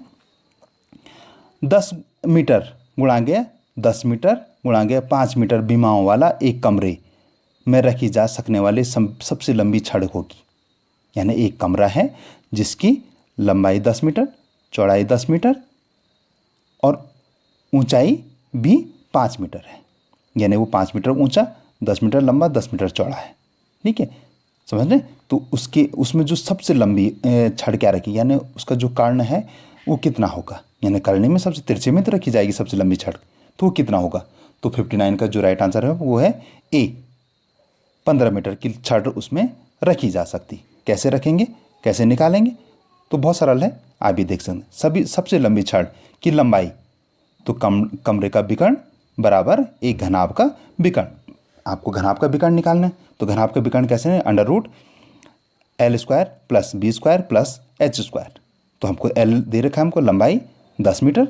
10 मीटर गुणांगे 10 मीटर गुणांगे 5 मीटर बीमाओं वाला एक कमरे में रखी जा सकने वाली सबसे लंबी छड़ होगी। यानी एक कमरा है जिसकी लंबाई 10 मीटर, चौड़ाई 10 मीटर और ऊंचाई भी 5 मीटर है। यानी वो 5 मीटर ऊंचा, 10 मीटर लंबा, 10 मीटर चौड़ा है, ठीक है, समझ लें। तो उसमें जो सबसे लंबी छड़ क्या रखी, यानी उसका जो कर्ण है वो कितना होगा, यानी कर्ण में सबसे तिरछे में तो रखी जाएगी सबसे लंबी छड़, तो वो कितना होगा। तो 59 का जो राइट आंसर है वो है ए, 15 मीटर की छड़ उसमें रखी जा सकती। कैसे रखेंगे, कैसे निकालेंगे, तो बहुत सरल है, आप भी देख सकते हैं। सभी सबसे लंबी छड़ की लंबाई, तो कमरे का विकर्ण बराबर एक घनाभ का विकर्ण। आपको घनाभ का विकर्ण निकालना है, तो घनाभ का विकर्ण कैसे है, under root L square plus B square plus H square. तो हमको एल दे रखा है, हमको लंबाई 10 मीटर,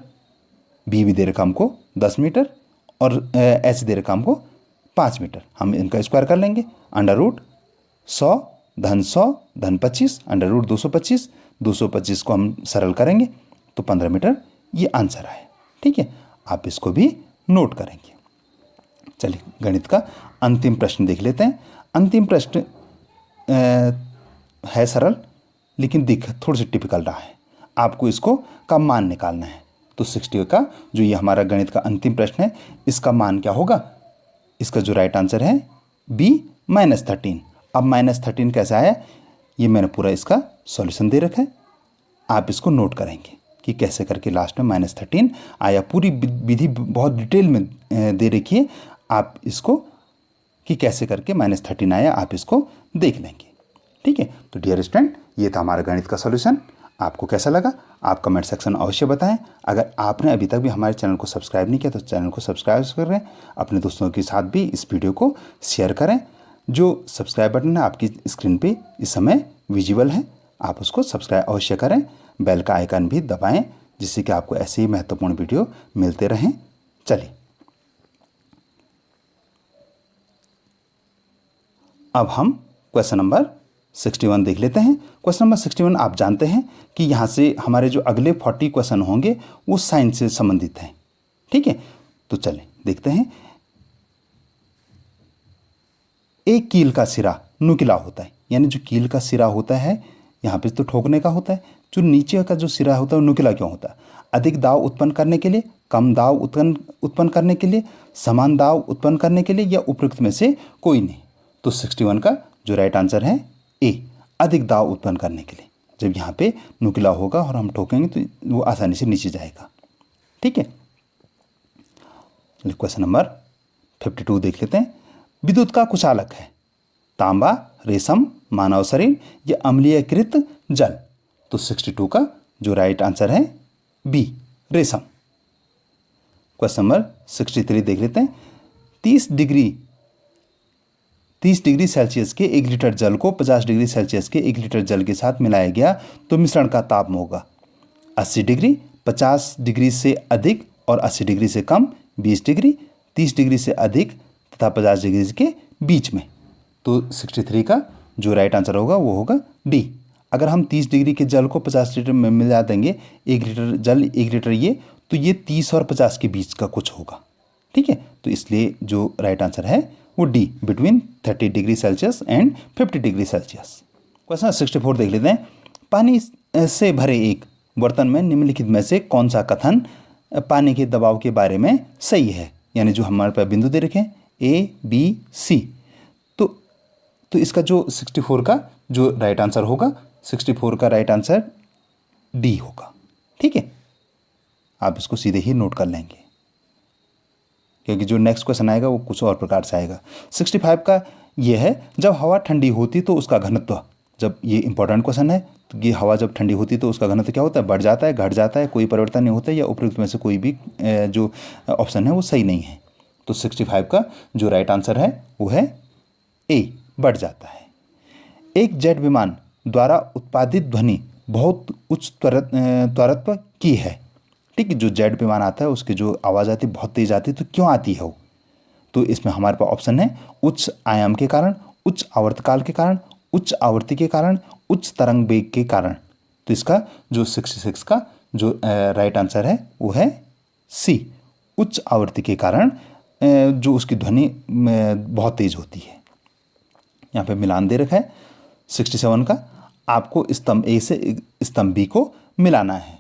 बी भी दे रखा हमको 10 मीटर और एच दे रखा हमको 5 मीटर। हम इनका स्क्वायर कर लेंगे, अंडर रूट 100 धन 100 धन 25 अंडर रूट 225, 225 को हम सरल करेंगे तो 15 मीटर ये आंसर आए, ठीक है। आप इसको भी नोट करेंगे। चलिए गणित का अंतिम प्रश्न देख लेते हैं। अंतिम प्रश्न है सरल, लेकिन दिख थोड़ी सी टिपिकल रहा है। आपको इसको का मान निकालना है। तो 60 का जो ये हमारा गणित का अंतिम प्रश्न है, इसका मान क्या होगा। इसका जो राइट आंसर है बी -13। अब -13 कैसे आया, ये मैंने पूरा इसका सॉल्यूशन दे रखा है। आप इसको नोट करेंगे कि कैसे करके लास्ट में -13 आया। पूरी विधि बहुत डिटेल में दे रखी है, आप इसको कि कैसे करके -13 आया, आप इसको देख लेंगे, ठीक है। तो डियर स्टूडेंट, ये था हमारा गणित का सॉल्यूशन। आपको कैसा लगा आप कमेंट सेक्शन अवश्य बताएं। अगर आपने अभी तक भी हमारे चैनल को सब्सक्राइब नहीं किया तो चैनल को सब्सक्राइब करें, अपने दोस्तों के साथ भी इस वीडियो को शेयर करें। जो सब्सक्राइब बटन है आपकी स्क्रीन पे इस समय विजिबल है, आप उसको सब्सक्राइब अवश्य करें। बेल का आइकन भी दबाएं, जिससे कि आपको ऐसे ही महत्वपूर्ण वीडियो मिलते रहें। चलिए अब हम क्वेश्चन नंबर 61 देख लेते हैं। क्वेश्चन नंबर 61 आप जानते हैं कि यहाँ से हमारे जो अगले 40 क्वेश्चन होंगे वो साइंस से संबंधित हैं, ठीक है। तो चलें देखते हैं। एक कील का सिरा नुकीला होता है, यानी जो कील का सिरा होता है यहाँ पे तो ठोकने का होता है, जो नीचे का जो सिरा होता है वो नुकीला क्यों होता है। अधिक दाव उत्पन्न करने के लिए, कम दाव उत्पन्न करने के लिए, समान दाव उत्पन्न करने के लिए, या उपयुक्त में से कोई नहीं। तो 61 का जो राइट आंसर है ए, अधिक दाव उत्पन्न करने के लिए। जब यहाँ पे नुकीला होगा और हम ठोकेंगे तो वो आसानी से नीचे जाएगा, ठीक है। क्वेश्चन नंबर 52 देख लेते हैं। विद्युत का कुचालक है तांबा, रेशम, मानव शरीर या अम्लीयकृत जल। तो 62 का जो राइट आंसर है बी, रेशम। क्वेश्चन नंबर 63 देख लेते हैं। 30 डिग्री सेल्सियस के 1 लीटर जल को 50 डिग्री सेल्सियस के 1 लीटर जल के साथ मिलाया गया तो मिश्रण का तापमान होगा 80 डिग्री, 50 डिग्री से अधिक और 80 डिग्री से कम, 20 डिग्री, 30 डिग्री से अधिक तथा 50 डिग्री के बीच में। तो 63 का जो राइट आंसर होगा वो होगा डी। अगर हम 30 डिग्री के जल को 50 लीटर में मिला देंगे, 1 लीटर जल 1 लीटर ये, तो ये 30 और 50 के बीच का कुछ होगा, ठीक है। तो इसलिए जो राइट आंसर है वो D, between 30 degree Celsius and 50 degree Celsius. Question 64 देख लेते हैं। पानी से भरे एक बर्तन में निम्नलिखित में से कौन सा कथन पानी के दबाव के बारे में सही है। यानी जो हमारे पास बिंदु दे रखे हैं ए, बी, सी। तो इसका जो 64 का जो राइट आंसर होगा, 64 का राइट आंसर डी होगा, ठीक है। आप इसको सीधे ही नोट कर लेंगे, क्योंकि जो नेक्स्ट क्वेश्चन आएगा वो कुछ और प्रकार से आएगा। 65 का ये है, जब हवा ठंडी होती तो उसका घनत्व, जब ये इंपॉर्टेंट क्वेश्चन है, तो ये हवा जब ठंडी होती तो उसका घनत्व क्या होता है, बढ़ जाता है, घट जाता है, कोई परिवर्तन नहीं होता है, या उपयुक्त में से कोई भी जो ऑप्शन है वो सही नहीं है। तो 65 का जो राइट आंसर है वो है ए, बढ़ जाता है। एक जेट विमान द्वारा उत्पादित ध्वनि बहुत उच्च त्वरत्व की है। ठीक है, जो जेड पे मान आता है उसकी जो आवाज़ आती है बहुत तेज आती है, तो क्यों आती है वो? तो इसमें हमारे पास ऑप्शन है उच्च आयाम के कारण, उच्च आवर्तकाल के कारण, उच्च आवृत्ति के कारण, उच्च तरंग वेग के कारण। तो इसका जो 66 का जो राइट आंसर है वो है सी, उच्च आवृत्ति के कारण जो उसकी ध्वनि बहुत तेज होती है। यहाँ पे मिलान दे रखा है 67 का, आपको स्तंभ ए से स्तंभ बी को मिलाना है।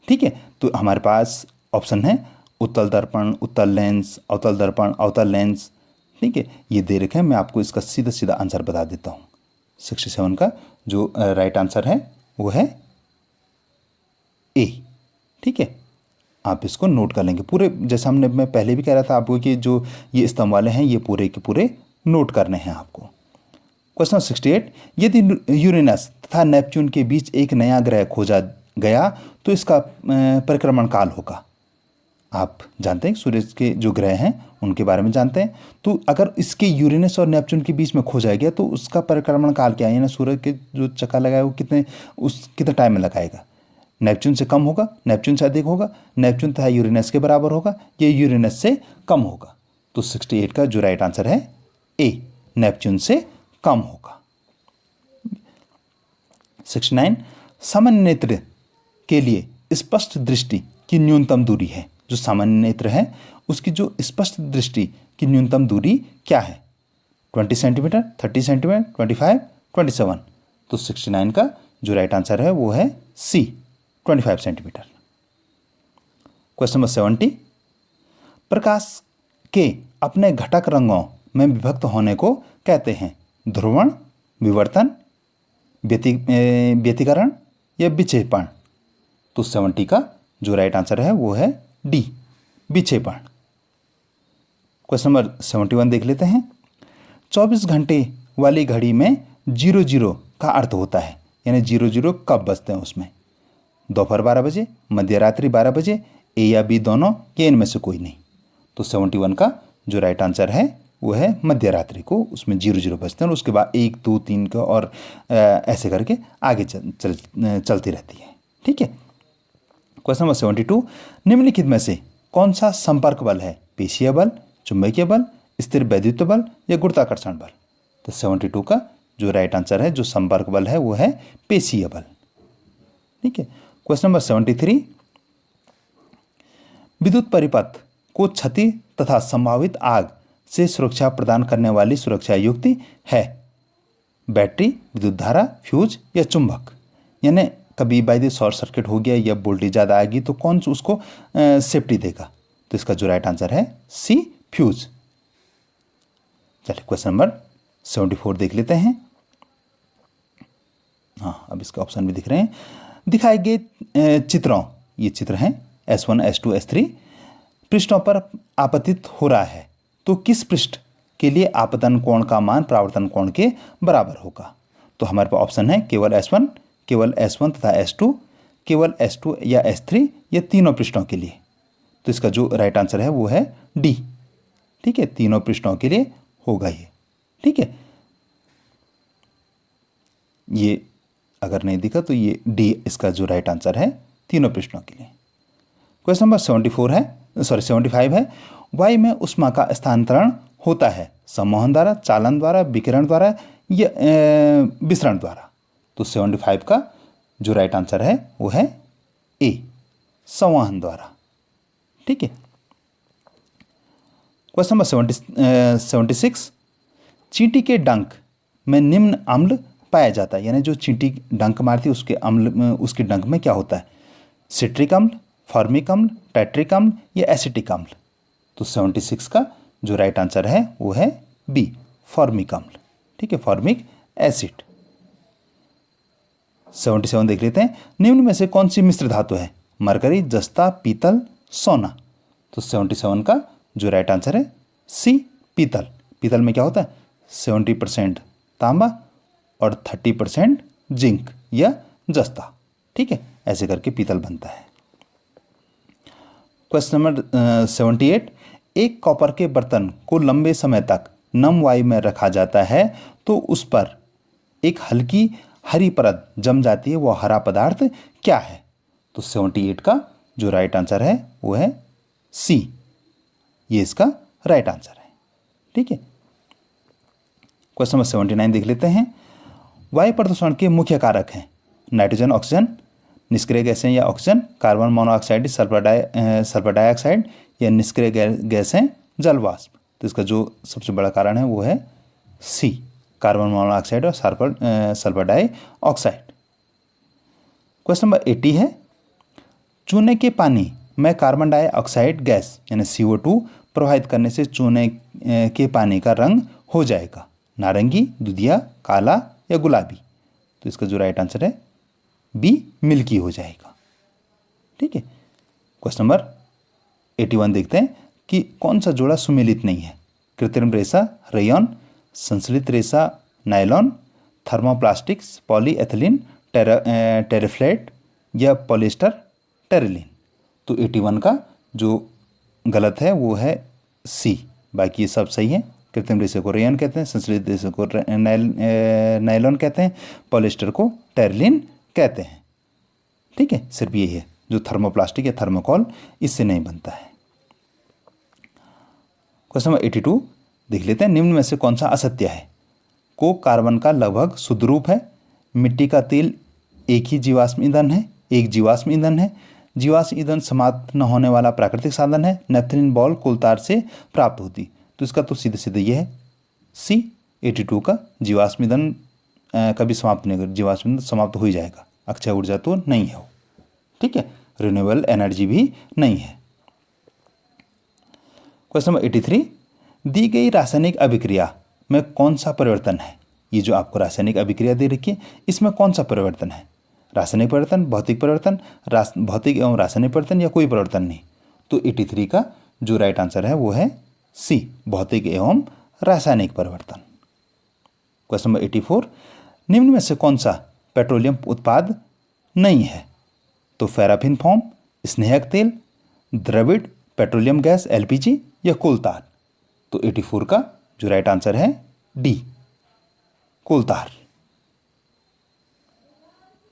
ठीक है, तो हमारे पास ऑप्शन है उत्तल दर्पण, उत्तल लेंस, अवतल दर्पण, अवतल लेंस। ठीक है, ये दे रखे हैं, मैं आपको इसका सीधा सीधा आंसर बता देता हूँ। 67 का जो राइट आंसर है वो है ए। ठीक है, आप इसको नोट कर लेंगे पूरे, जैसा मैं पहले भी कह रहा था आपको कि जो ये स्तंभ वाले हैं ये पूरे के पूरे नोट करने हैं आपको। क्वेश्चन 68, यदि यूरेनस तथा नेपच्यून के बीच एक नया ग्रह खोजा गया तो इसका परिक्रमण काल होगा। आप जानते हैं सूरज के जो ग्रह हैं उनके बारे में जानते हैं, तो अगर इसके यूरेनस और नेपच्यून के बीच में खोजा गया तो उसका परिक्रमण काल क्या है, यानी सूरज के जो चक्कर लगाए वो कितने टाइम में लगाएगा? नेपच्यून से कम होगा, नेपच्यून से अधिक होगा, नेपच्यून तथा यूरेनस के बराबर होगा, ये यूरेनस से कम होगा। तो 68 का जो राइट आंसर है ए, नेपच्यून से कम होगा। 69, सामान्य नेत्र के लिए स्पष्ट दृष्टि की न्यूनतम दूरी है। जो सामान्य नेत्र है उसकी जो स्पष्ट दृष्टि की न्यूनतम दूरी क्या है? 20 सेंटीमीटर, 30 सेंटीमीटर, 25, 27। तो 69 का जो राइट आंसर है वो है सी, 25 सेंटीमीटर। क्वेश्चन नंबर 70, प्रकाश के अपने घटक रंगों में विभक्त होने को कहते हैं ध्रुवण, विवर्तन, व्यतिकरण या विक्षेपण। तो 70 का जो राइट आंसर है वो है डी, विक्षेपण। क्वेश्चन नंबर 71 देख लेते हैं। 24 घंटे वाली घड़ी में 00 का अर्थ होता है, यानी 00 कब बजते हैं उसमें? दोपहर 12 बजे, मध्य रात्रि 12 बजे, ए या बी दोनों, या इनमें से कोई नहीं। तो 71 का जो राइट आंसर है वो है मध्य रात्रि को उसमें 00 बजते हैं और उसके बाद 1, 2, 3 का और ऐसे करके आगे चलती रहती है। ठीक है, क्वेश्चन नंबर 72, निम्नलिखित में से कौन सा संपर्क बल है? पेशीय बल, चुंबकीय बल, स्थिर वैद्युत बल या गुरुत्वाकर्षण बल? तो 72 का जो राइट आंसर है जो संपर्क बल है वो है पेशीय बल। ठीक है, क्वेश्चन नंबर 73, विद्युत परिपथ को क्षति तथा संभावित आग से सुरक्षा प्रदान करने वाली सुरक्षा युक्ति है बैटरी, विद्युत धारा, फ्यूज या चुंबक। यानी कभी बाय द शॉर्ट सर्किट हो गया या वोल्टेज ज़्यादा आएगी तो कौन सा उसको सेफ्टी देगा? तो इसका जो राइट आंसर है सी, फ्यूज। चलिए क्वेश्चन नंबर 74 देख लेते हैं। हाँ, अब इसका ऑप्शन भी दिख रहे हैं। दिखाए गए चित्रों, ये चित्र हैं S1, S2, S3, पृष्ठों पर आपतित हो रहा है तो किस पृष्ठ के लिए आपतन कोण का मान परावर्तन कोण के बराबर होगा? तो हमारे पास ऑप्शन है केवल S1, केवल S1 तथा S2, केवल S2 या S3 या तीनों पृष्ठों के लिए। तो इसका जो राइट आंसर है वो है डी। ठीक है, तीनों पृष्ठों के लिए होगा ये। ठीक है, ये अगर नहीं दिखा तो ये डी इसका जो राइट आंसर है तीनों पृष्ठों के लिए। क्वेश्चन नंबर 75 है, वायु में ऊष्मा का स्थानांतरण होता है संवहन द्वारा, चालन द्वारा, विकिरण द्वारा या विसरण द्वारा। तो 75 का जो राइट आंसर है वो है ए, संवहन द्वारा। ठीक है, क्वेश्चन नंबर 76, चींटी के डंक में निम्न अम्ल पाया जाता है, यानी जो चींटी डंक मारती है उसके अम्ल, उसके डंक में क्या होता है? सिट्रिक अम्ल, फॉर्मिक अम्ल, टैट्रिक अम्ल या एसिटिक अम्ल? तो 76 का जो राइट आंसर है वो है बी, फॉर्मिक अम्ल। ठीक है, फॉर्मिक एसिड। 77 देख लेते हैं। निम्न में से कौन सी मिश्र धातु है? मरकरी, जस्ता, पीतल, सोना। तो 77 का जो राइट आंसर है सी, पीतल। पीतल में क्या होता है? 70% तांबा और 30% जिंक या जस्ता। ठीक है, ऐसे करके पीतल बनता है। क्वेश्चन नंबर 78, एक कॉपर के बर्तन को लंबे समय तक नम वायु में रखा जाता है तो उस पर एक हल्की हरी परत जम जाती है वो हरा पदार्थ क्या है? तो 78 का जो राइट आंसर है वो है सी, ये इसका राइट आंसर है। ठीक है, क्वेश्चन नंबर 79 देख लेते हैं। वायु प्रदूषण के मुख्य कारक हैं नाइट्रोजन, ऑक्सीजन, निष्क्रिय गैसें या oxygen, carbon monoxide, sulphur dioxide या निष्क्रिय गैसें जल वाष्प। तो इसका जो सबसे बड़ा कारण है वो है सी, कार्बन मोनोऑक्साइड और सल्फर डाइऑक्साइड। क्वेश्चन नंबर 80 है, चूने के पानी में कार्बन डाइऑक्साइड गैस यानी CO2 प्रवाहित करने से चूने के पानी का रंग हो जाएगा नारंगी, दुधिया, काला या गुलाबी। तो इसका जो राइट आंसर है बी, मिल्की हो जाएगा। ठीक है, क्वेश्चन नंबर 81 देखते हैं कि कौन सा जोड़ा सुमेलित नहीं है? कृत्रिम रेशा रेयन, संश्लित रेशा नायलॉन, थर्मोप्लास्टिक्स पॉलीएथिलीन टेरिफ्लेट या पॉलिएस्टर टेरिलीन। तो 81 का जो गलत है वो है सी, बाकी ये सब सही है। कृत्रिम रेशे को रेयन कहते हैं, संश्लित रेशे को नायलॉन कहते हैं, पॉलिएस्टर को टेरिलीन कहते हैं। ठीक है, सिर्फ यही है जो थर्मोप्लास्टिक या थर्मोकोल इससे नहीं बनता है। क्वेश्चन नंबर 82 देख लेते हैं, निम्न में से कौन सा असत्य है? कोक कार्बन का लगभग शुद्ध रूप है, मिट्टी का तेल एक जीवाश्म ईंधन है, जीवाश्म ईंधन समाप्त न होने वाला प्राकृतिक साधन है, नेफ्थलीन बॉल कोल तार से प्राप्त होती। तो इसका तो सीधे सीधे ये है सी, 82 का जीवाश्म ईंधन कभी समाप्त नहीं होगा, जीवाश्म ईंधन समाप्त हो ही जाएगा, अक्षय ऊर्जा तो नहीं है वो। ठीक है, रिन्यूएबल एनर्जी भी नहीं है। क्वेश्चन नंबर 83, दी गई रासायनिक अभिक्रिया में कौन सा परिवर्तन है? ये जो आपको रासायनिक अभिक्रिया दे रखी है इसमें कौन सा परिवर्तन है? रासायनिक परिवर्तन, भौतिक परिवर्तन, भौतिक एवं रासायनिक परिवर्तन या कोई परिवर्तन नहीं। तो 83 का जो राइट आंसर है वो है सी, भौतिक एवं रासायनिक परिवर्तन। क्वेश्चन नंबर 84, निम्न में से कौन सा पेट्रोलियम उत्पाद नहीं है? तो पैराफिन फोम, स्नेहक तेल, द्रविड़, पेट्रोलियम गैस LPG या कोल तार। तो 84 का जो राइट आंसर है डी, कोल तार।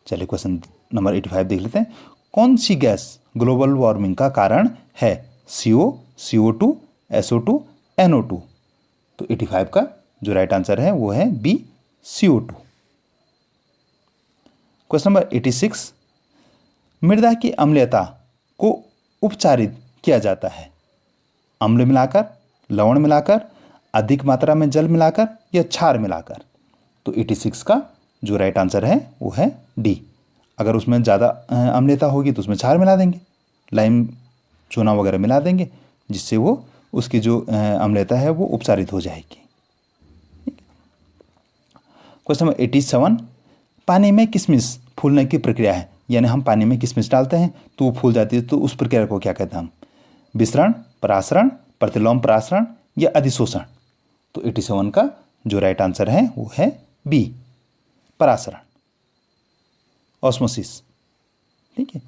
चलिए क्वेश्चन नंबर 85 देख लेते हैं, कौन सी गैस ग्लोबल वार्मिंग का कारण है? CO, CO2, SO2, NO2। तो 85 का जो राइट आंसर है वो है बी, CO2। क्वेश्चन नंबर 86, मृदा की अम्लीयता को उपचारित किया जाता है अम्ल मिलाकर, लवण मिलाकर, अधिक मात्रा में जल मिलाकर या क्षार मिलाकर। तो 86 का जो राइट आंसर है वो है डी, अगर उसमें ज़्यादा अम्लीयता होगी तो उसमें क्षार मिला देंगे, लाइम चूना वगैरह मिला देंगे, जिससे वो उसकी जो अम्लीयता है वो उपचारित हो जाएगी। क्वेश्चन नंबर 87, पानी में किशमिश फूलने की प्रक्रिया है, यानी हम पानी में किशमिश डालते हैं तो वो फूल जाती है, तो उस प्रक्रिया को क्या कहते हैं हम? विसरण, परासरण, प्रतिलोम परासरण या अधिशोषण। तो 87 का जो राइट आंसर है वो है बी, परासरण, ऑस्मोसिस। ठीक है,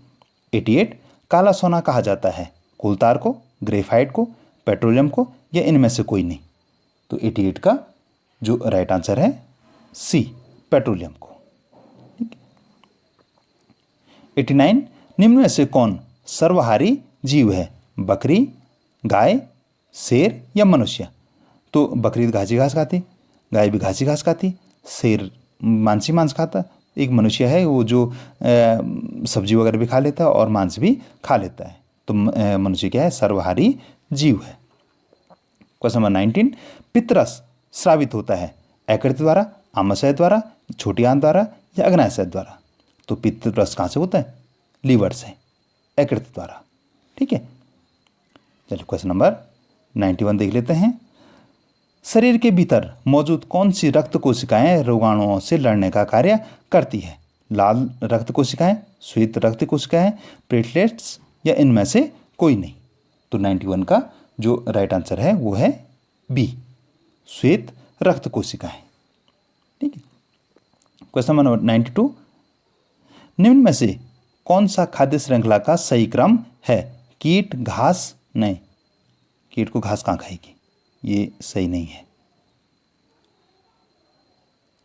88, काला सोना कहा जाता है कोल तार को, ग्रेफाइट को, पेट्रोलियम को या इनमें से कोई नहीं। तो 88 का जो राइट आंसर है सी, पेट्रोलियम को। 89, निम्न में से कौन सर्वहारी जीव है? बकरी, गाय, शेर या मनुष्य। तो बकरी घासी घास खाती, गाय भी घासी घास खाती, शेर मांसी मांस खाता, एक मनुष्य है वो जो सब्जी वगैरह भी खा लेता है और मांस भी खा लेता है। तो मनुष्य क्या है? सर्वहारी जीव है। क्वेश्चन नंबर 19, पित्तरस स्रावित होता है यकृत द्वारा, आमाशय द्वारा, छोटी आंत द्वारा या अग्नाशय द्वारा। तो पित्तरस कहाँ से होता है? लीवर से, यकृत द्वारा। ठीक है, चलिए क्वेश्चन नंबर 91 देख लेते हैं, शरीर के भीतर मौजूद कौन सी रक्त कोशिकाएं रोगाणुओं से लड़ने का कार्य करती है? लाल रक्त कोशिकाएं, श्वेत रक्त कोशिकाएं, प्लेटलेट्स या इनमें से कोई नहीं। तो 91 का जो राइट आंसर है वो है बी, श्वेत रक्त कोशिकाएं। ठीक है, क्वेश्चन नंबर 92, निम्न में से कौन सा खाद्य श्रृंखला का सही क्रम है? कीट, घास, नहीं, कीट को घास कहाँ खाएगी, ये सही नहीं है।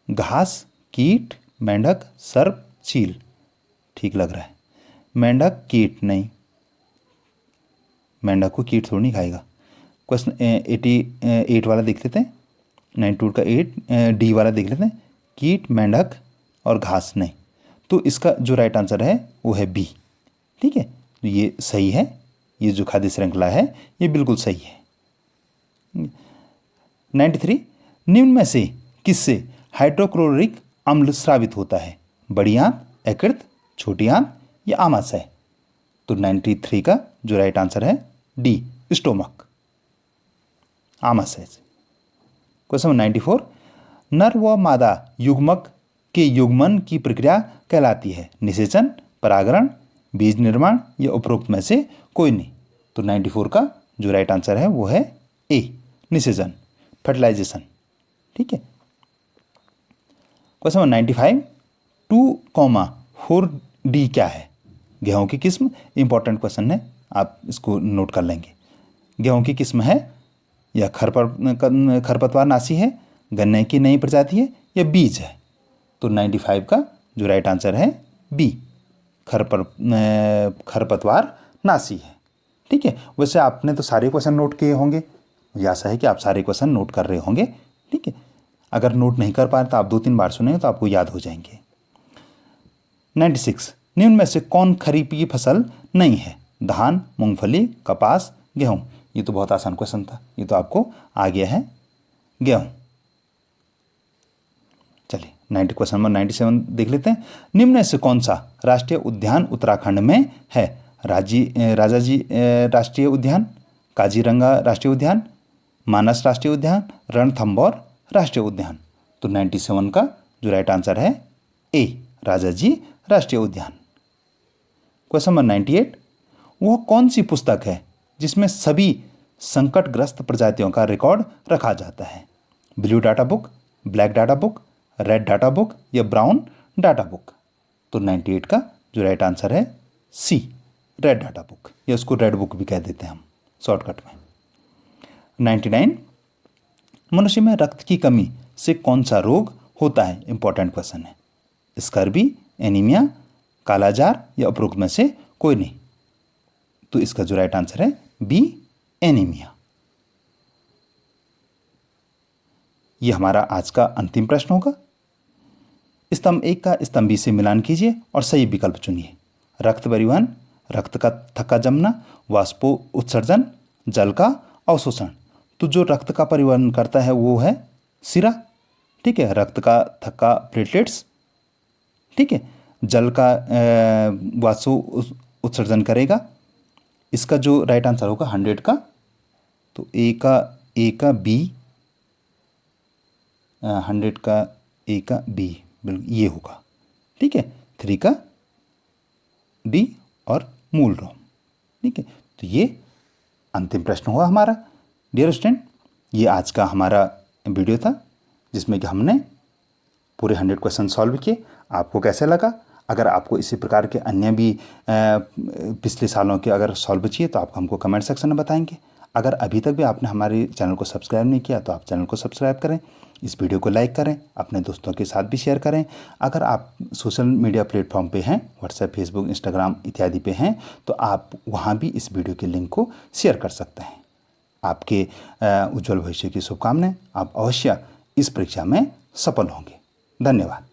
घास, कीट, मेंढक, सर्प, चील। ठीक लग रहा है। मेंढक, कीट नहीं, मेंढक को कीट थोड़ी नहीं खाएगा। क्वेश्चन 88 वाला देख लेते हैं, 92 का 8 डी वाला देख लेते हैं। कीट, मेंढक और घास नहीं। तो इसका जो राइट आंसर है वो है बी। ठीक है, तो ये सही है। ये जो खाद्य श्रृंखला है ये बिल्कुल सही है। 93, निम्न में से किससे हाइड्रोक्लोरिक अम्ल स्रावित होता है? बड़ी आंत, यकृत, छोटी आंत या आमाशय? तो 93 का जो राइट आंसर है डी, स्टोमक, आमाशय से। क्वेश्चन 94, नर व मादा युग्मक के युग्मन की प्रक्रिया कहलाती है? निषेचन, परागण, बीज निर्माण या उपरोक्त में से कोई नहीं? तो 94 का जो राइट आंसर है वो है ए, निषेचन, फर्टिलाइजेशन। ठीक है। क्वेश्चन 95, 2,4D क्या है? गेहूं की किस्म, इंपॉर्टेंट क्वेश्चन है, आप इसको नोट कर लेंगे। गेहूं की किस्म है या खरपतवार नाशी है, गन्ने की नई प्रजाति है या बीज है? तो 95 का जो राइट आंसर है बी, खरपतवार नाशी है। ठीक है। वैसे आपने तो सारे क्वेश्चन नोट किए होंगे, मुझे आशा है कि आप सारे क्वेश्चन नोट कर रहे होंगे। ठीक है, अगर नोट नहीं कर पाए तो आप 2-3 बार सुनेंगे तो आपको याद हो जाएंगे। 96, निम्न में से कौन खरीफ की फसल नहीं है? धान, मूंगफली, कपास, गेहूं। ये तो बहुत आसान क्वेश्चन था, ये तो आपको आ गया है, गेहूं। चलिए क्वेश्चन नंबर 97 देख लेते हैं। निम्न में से कौन सा राष्ट्रीय उद्यान उत्तराखंड में है? राजाजी राष्ट्रीय उद्यान, काजीरंगा राष्ट्रीय उद्यान, मानस राष्ट्रीय उद्यान, रणथंभौर राष्ट्रीय उद्यान। तो 97 का जो राइट आंसर है ए, राजाजी राष्ट्रीय उद्यान। क्वेश्चन नंबर 98, वह कौन सी पुस्तक है जिसमें सभी संकटग्रस्त प्रजातियों का रिकॉर्ड रखा जाता है? Blue data book, black data book, red data book या ब्राउन डाटा बुक? तो 98 का जो राइट आंसर है सी, रेड डाटा बुक, या उसको रेड बुक भी कह देते हैं हम शॉर्टकट में। 99, मनुष्य में रक्त की कमी से कौन सा रोग होता है? इंपॉर्टेंट क्वेश्चन है। स्कर्वी, एनीमिया, कालाजार या उपरोक्त में से कोई नहीं? तो इसका जो राइट आंसर है बी, एनीमिया। यह हमारा आज का अंतिम प्रश्न होगा। स्तंभ 1 का स्तंभ बी से मिलान कीजिए और सही विकल्प चुनिए। रक्त परिवहन, रक्त का थक्का जमना, वाष्पो उत्सर्जन, जल का अवशोषण। तो जो रक्त का परिवहन करता है वो है सिरा। ठीक है, रक्त का थक्का प्लेटलेट्स। ठीक है, जल का वाष्पो उत्सर्जन करेगा। इसका जो राइट आंसर होगा 100 का, तो ए का बी, 100 का ए का बी, बिल्कुल ये होगा। ठीक है, 3 का डी और मूल रोम। ठीक है, तो ये अंतिम प्रश्न हुआ हमारा। डियर स्टूडेंट, ये आज का हमारा वीडियो था जिसमें कि हमने पूरे 100 क्वेश्चन सॉल्व किए। आपको कैसे लगा? अगर आपको इसी प्रकार के अन्य भी पिछले सालों के अगर सॉल्व चाहिए तो आप हमको कमेंट सेक्शन में बताएंगे। अगर अभी तक भी आपने हमारे चैनल को सब्सक्राइब नहीं किया तो आप चैनल को सब्सक्राइब करें, इस वीडियो को लाइक करें, अपने दोस्तों के साथ भी शेयर करें। अगर आप सोशल मीडिया प्लेटफॉर्म पे हैं, व्हाट्सएप, फेसबुक, इंस्टाग्राम इत्यादि पे हैं, तो आप वहाँ भी इस वीडियो के लिंक को शेयर कर सकते हैं। आपके उज्जवल भविष्य की शुभकामनाएं। आप अवश्य इस परीक्षा में सफल होंगे। धन्यवाद।